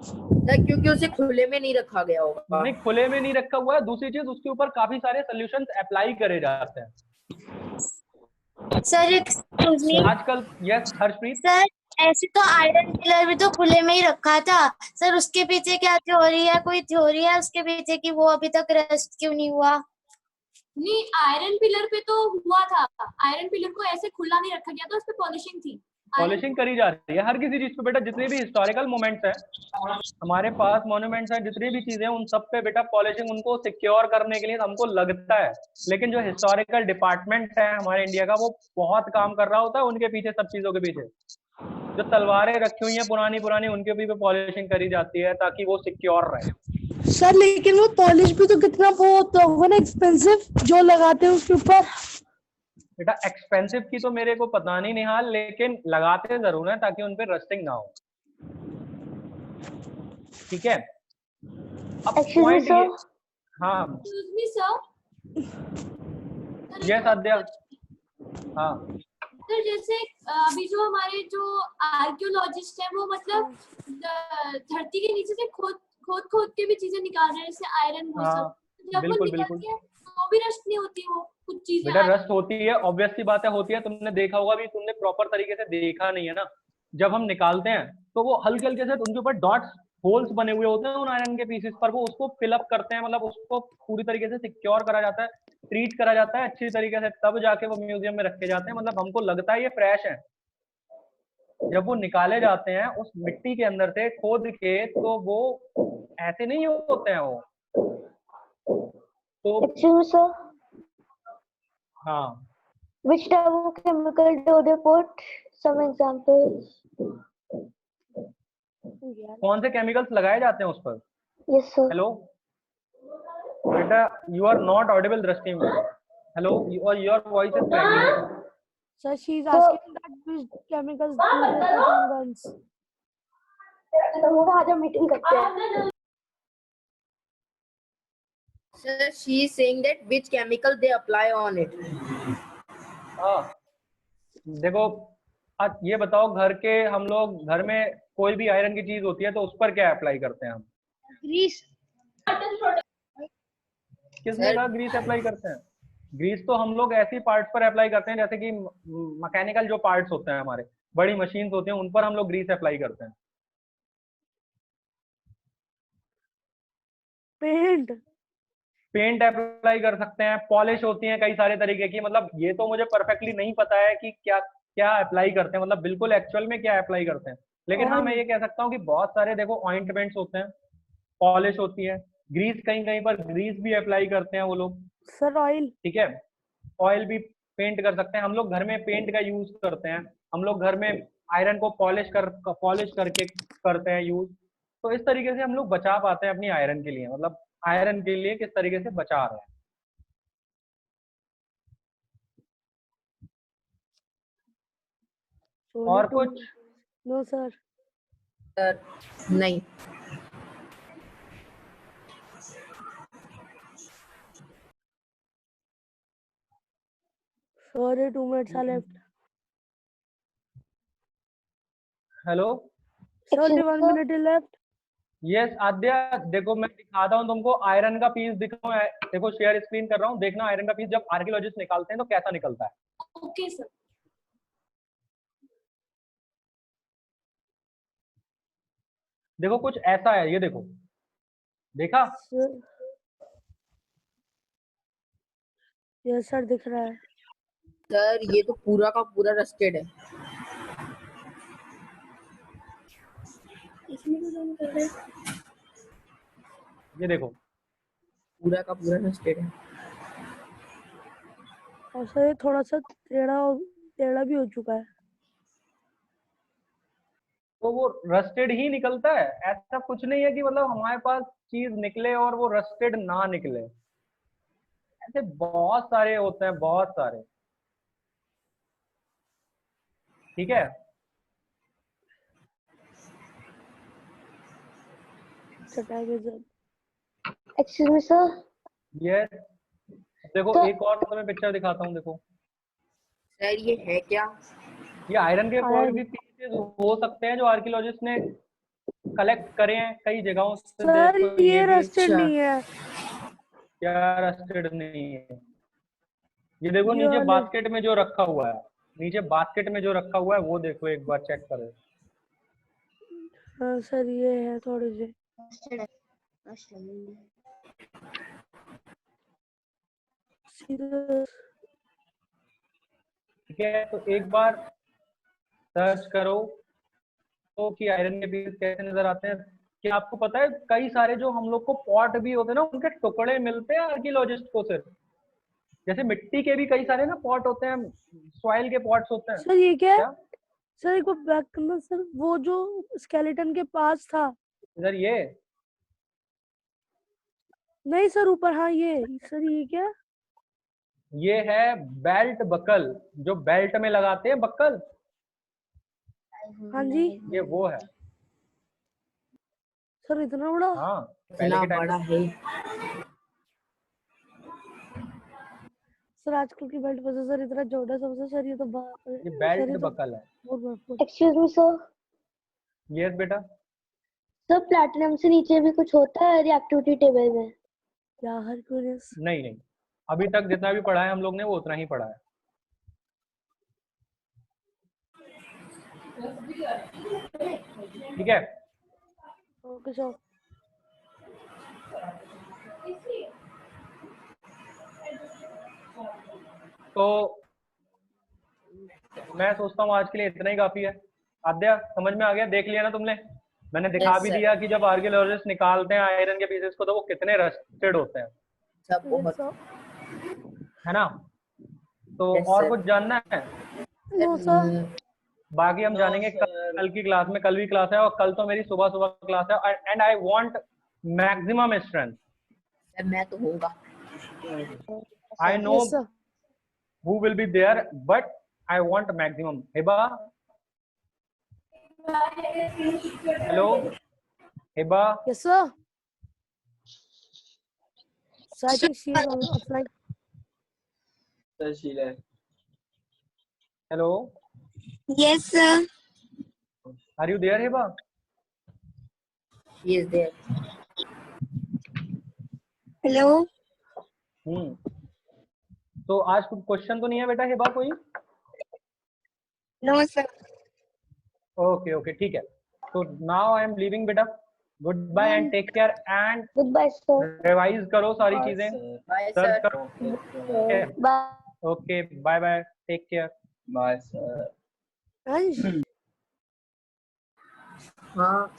सर क्योंकि उसे खुले में नहीं रखा गया होगा। नहीं, खुले में नहीं रखा हुआ है। दूसरी चीज, उसके ऊपर काफी सारे सॉल्यूशंस अप्लाई करे जाते हैं सर एक्सक्यूज मी आजकल। यस हर्षप्रीत। सर, ऐसे तो आयरन पिलर भी तो खुले में ही रखा था सर, उसके पीछे क्या थ्योरी है, कोई थ्योरी है उसके पीछे कि वो अभी तक रेस्ट क्यों नहीं हुआ? नहीं, आयरन पिलर पे तो हुआ था, आयरन पिलर को ऐसे खुला नहीं रखा गया था, उस पे पॉलिशिंग थी, पॉलिशिंग करी जा रही है हर किसी चीज पे बेटा। जितने भी हिस्टोरिकल मोमेंट्स हैं हमारे पास, मॉन्यूमेंट्स हैं, जितनी भी चीजें हैं, उन सब पे बेटा पॉलिशिंग, उनको सिक्योर करने के लिए हमको लगता है। लेकिन जो हिस्टोरिकल डिपार्टमेंट है हमारे इंडिया का, वो बहुत काम कर रहा होता है उनके पीछे, सब चीजों के पीछे। जो तलवारें रखी हुई हैं पुरानी पुरानी, उनके भी पॉलिशिंग करी जाती है ताकि वो सिक्योर रहे। सर लेकिन वो पॉलिश भी तो कितना वो होता होगा ना, एक्सपेंसिव, जो लगाते हैं उसके ऊपर। बेटा एक्सपेंसिव की तो मेरे को पता नहीं निहाल, लेकिन लगाते जरूर है ताकि उन पे रस्टिंग ना हो, ठीक है। अब पॉइंट ये, हाँ एक्सक्यूज मी सर। यस आद्या। हाँ सर जैसे अभी जो हमारे जो आर्कियोलॉजिस्ट है वो मतलब धरती के नीचे से खोद के भी चीजें निकाल रहे हैं, जैसे आयरन वो सब, जब वो निकलती है तो भी रस्ट नहीं होती, वो कुछ चीजें बेटा रस्ट होती है, ऑब्वियस सी बात है होती है। तुमने देखा होगा भी, तुमने प्रॉपर तरीके से देखा नहीं है ना। जब हम निकालते हैं तो वो हल्के हल्के से उनके ऊपर डॉट्स, होल्स बने हुए होते हैं उन आयरन के पीसेस पर, वो उसको फिलअप करते हैं, मतलब उसको पूरी तरीके से सिक्योर करा जाता है, ट्रीट करा जाता है अच्छी तरीके से, तब जाके वो म्यूजियम में रखे जाते हैं। मतलब हमको लगता है ये फ्रेश है, जब वो निकाले जाते हैं उस मिट्टी के अंदर से खोद के, तो वो ऐसे नहीं होते हैं वो। तो हाँ, which type of chemical do they put? Some examples. कौन से केमिकल्स लगाए जाते हैं उस पर? Yes sir. हेलो बेटा, यू आर नॉट ऑडिबल दृष्टि में। Hello, your voice is cracking. Sir, she is asking that which chemicals do they put on guns? आज हम मीटिंग करते हैं। Sir, she is saying that which chemical they apply on it. हाँ देखो, आज ये बताओ, घर के हम लोग, घर में कोई भी आयरन की चीज होती है तो उस पर क्या अप्लाई करते हैं हम? ग्रीस। किसने कहा ग्रीस अप्लाई करते हैं? ग्रीस तो हम लोग ऐसी पार्ट्स पर अप्लाई करते हैं जैसे कि मैकेनिकल जो पार्ट्स होते हैं हमारे, बड़ी मशीन्स होती हैं, उन पर हम लोग ग्रीस अप्लाई करते हैं। पेंट पेंट अप्लाई कर सकते हैं, पॉलिश होती है कई सारे तरीके की। मतलब ये तो मुझे परफेक्टली नहीं पता है कि क्या क्या अप्लाई करते हैं, मतलब बिल्कुल एक्चुअल में क्या अप्लाई करते हैं, लेकिन हाँ मैं ये कह सकता हूँ कि बहुत सारे देखो ऑइंटमेंट्स होते हैं, पॉलिश होती है, ग्रीस कहीं कहीं पर ग्रीस भी अप्लाई करते हैं वो लोग। सर ऑयल ठीक है, ऑयल भी पेंट कर सकते हैं। हम लोग घर में पेंट का यूज करते हैं, हम लोग घर में आयरन को पॉलिश करके करते हैं यूज। तो इस तरीके से हम लोग बचा पाते हैं अपनी आयरन के लिए, मतलब आयरन के लिए किस तरीके से बचा रहे हैं। और कुछ? No sir. सर नहीं। Sorry, 2 minutes are left. Hello Sorry, 1 minute is left. Yes Aadya, देखो मैं दिखाता हूँ तुमको आयरन का पीस दिखाऊं। देखो शेयर स्क्रीन कर रहा हूँ, देखना आयरन का पीस जब आर्कियोलॉजिस्ट निकालते हैं तो कैसा निकलता है। Okay sir. देखो कुछ ऐसा है, ये देखो, देखा? यस सर दिख रहा है। सर ये तो पूरा का पूरा रस्टेड है। इसमें तो जम कर रहा है। ये देखो पूरा का पूरा रस्टेड है। और सर ये थोड़ा सा टेढ़ा भी हो चुका है। तो वो रस्टेड ही निकलता है, ऐसा कुछ नहीं है कि मतलब हमारे पास चीज निकले और वो रस्टेड ना निकले। ऐसे बहुत सारे होते हैं, बहुत सारे। ठीक है, एक्सक्यूज मी सर। ये देखो तो- एक और तुम्हें पिक्चर दिखाता हूँ। देखो सर ये है क्या? ये आयरन के कोई भी पीसेस हो सकते हैं जो आर्कियोलॉजिस्ट ने कलेक्ट करे हैं कई जगहों से। सर देखो ये भी रस्टेड नहीं है। क्या रस्टेड नहीं है? ये देखो ये नीचे वाले। बास्केट में जो रखा हुआ है, नीचे बास्केट में जो रखा हुआ है वो देखो, एक बार चेक करो। हाँ सर ये है थोड़े से। ठीक है, तो एक बार सर्च करो तो कि आयरन के पीस कैसे नजर आते हैं। क्या आपको पता है कई सारे जो हम लोग को पॉट भी होते हैं ना, उनके टुकड़े मिलते हैं आर्कियोलॉजिस्ट को सिर्फ। जैसे मिट्टी के भी कई सारे ना पॉट होते हैं, सॉइल के पॉट्स होते हैं। सर ये क्या है? क्या सर एक बार बैक करना सर, वो जो स्केलेटन के पास था। इधर ये नहीं सर ऊपर, हाँ ये सर ये क्या? ये है बेल्ट बकल, जो बेल्ट में लगाते हैं बकल। हाँ जी ये वो है। सर इतना बड़ा। हाँ पहले इतना के टाइम बड़ा में। है। सर आजकल की बेल्ट पर सर इतना छोटा सबसे। सर ये तो बाप रे। ये सर बेल्ट ये तो बकल है। Excuse me sir. यस बेटा। सर प्लैटिनम से नीचे भी कुछ होता है रिएक्टिविटी टेबल में? क्या हरक्यूलियस? नहीं नहीं, अभी तक जितना भी पढ़ा है हम लोग ने वो उतना ही पढ़ा है। ठीक है, ओके सर। तो मैं सोचता हूँ आज के लिए इतना ही काफी है। आद्या समझ में आ गया? देख लिया ना तुमने? मैंने दिखा Yes, भी sir. दिया कि जब आर्कियोलॉजिस्ट निकालते हैं आयरन के पीसेस को तो वो कितने रस्टेड होते हैं, सब बहुत। है ना? तो Yes, और sir. कुछ जानना है? No sir. बाकी हम जानेंगे कल की क्लास में। कल भी क्लास है और कल तो मेरी सुबह सुबह क्लास है। And I want maximum strength. Sir मैं तो होगा। I know Yes, sir. who will be there, but I want maximum. Hiba, hello, Hiba. Yes, sir. So I think she is offline. Hello, Yes sir. are you there, Hiba? He is there. Hello. तो आज कुछ क्वेश्चन तो नहीं है बेटा हिबा कोई? No sir. ओके ओके ठीक है. तो नाउ आई एम लीविंग बेटा. Good bye and take care and Goodbye, sir. Revise करो सारी चीजें. Bye search sir. करो. Bye. Okay bye bye take care. Bye sir. Ansh हाँ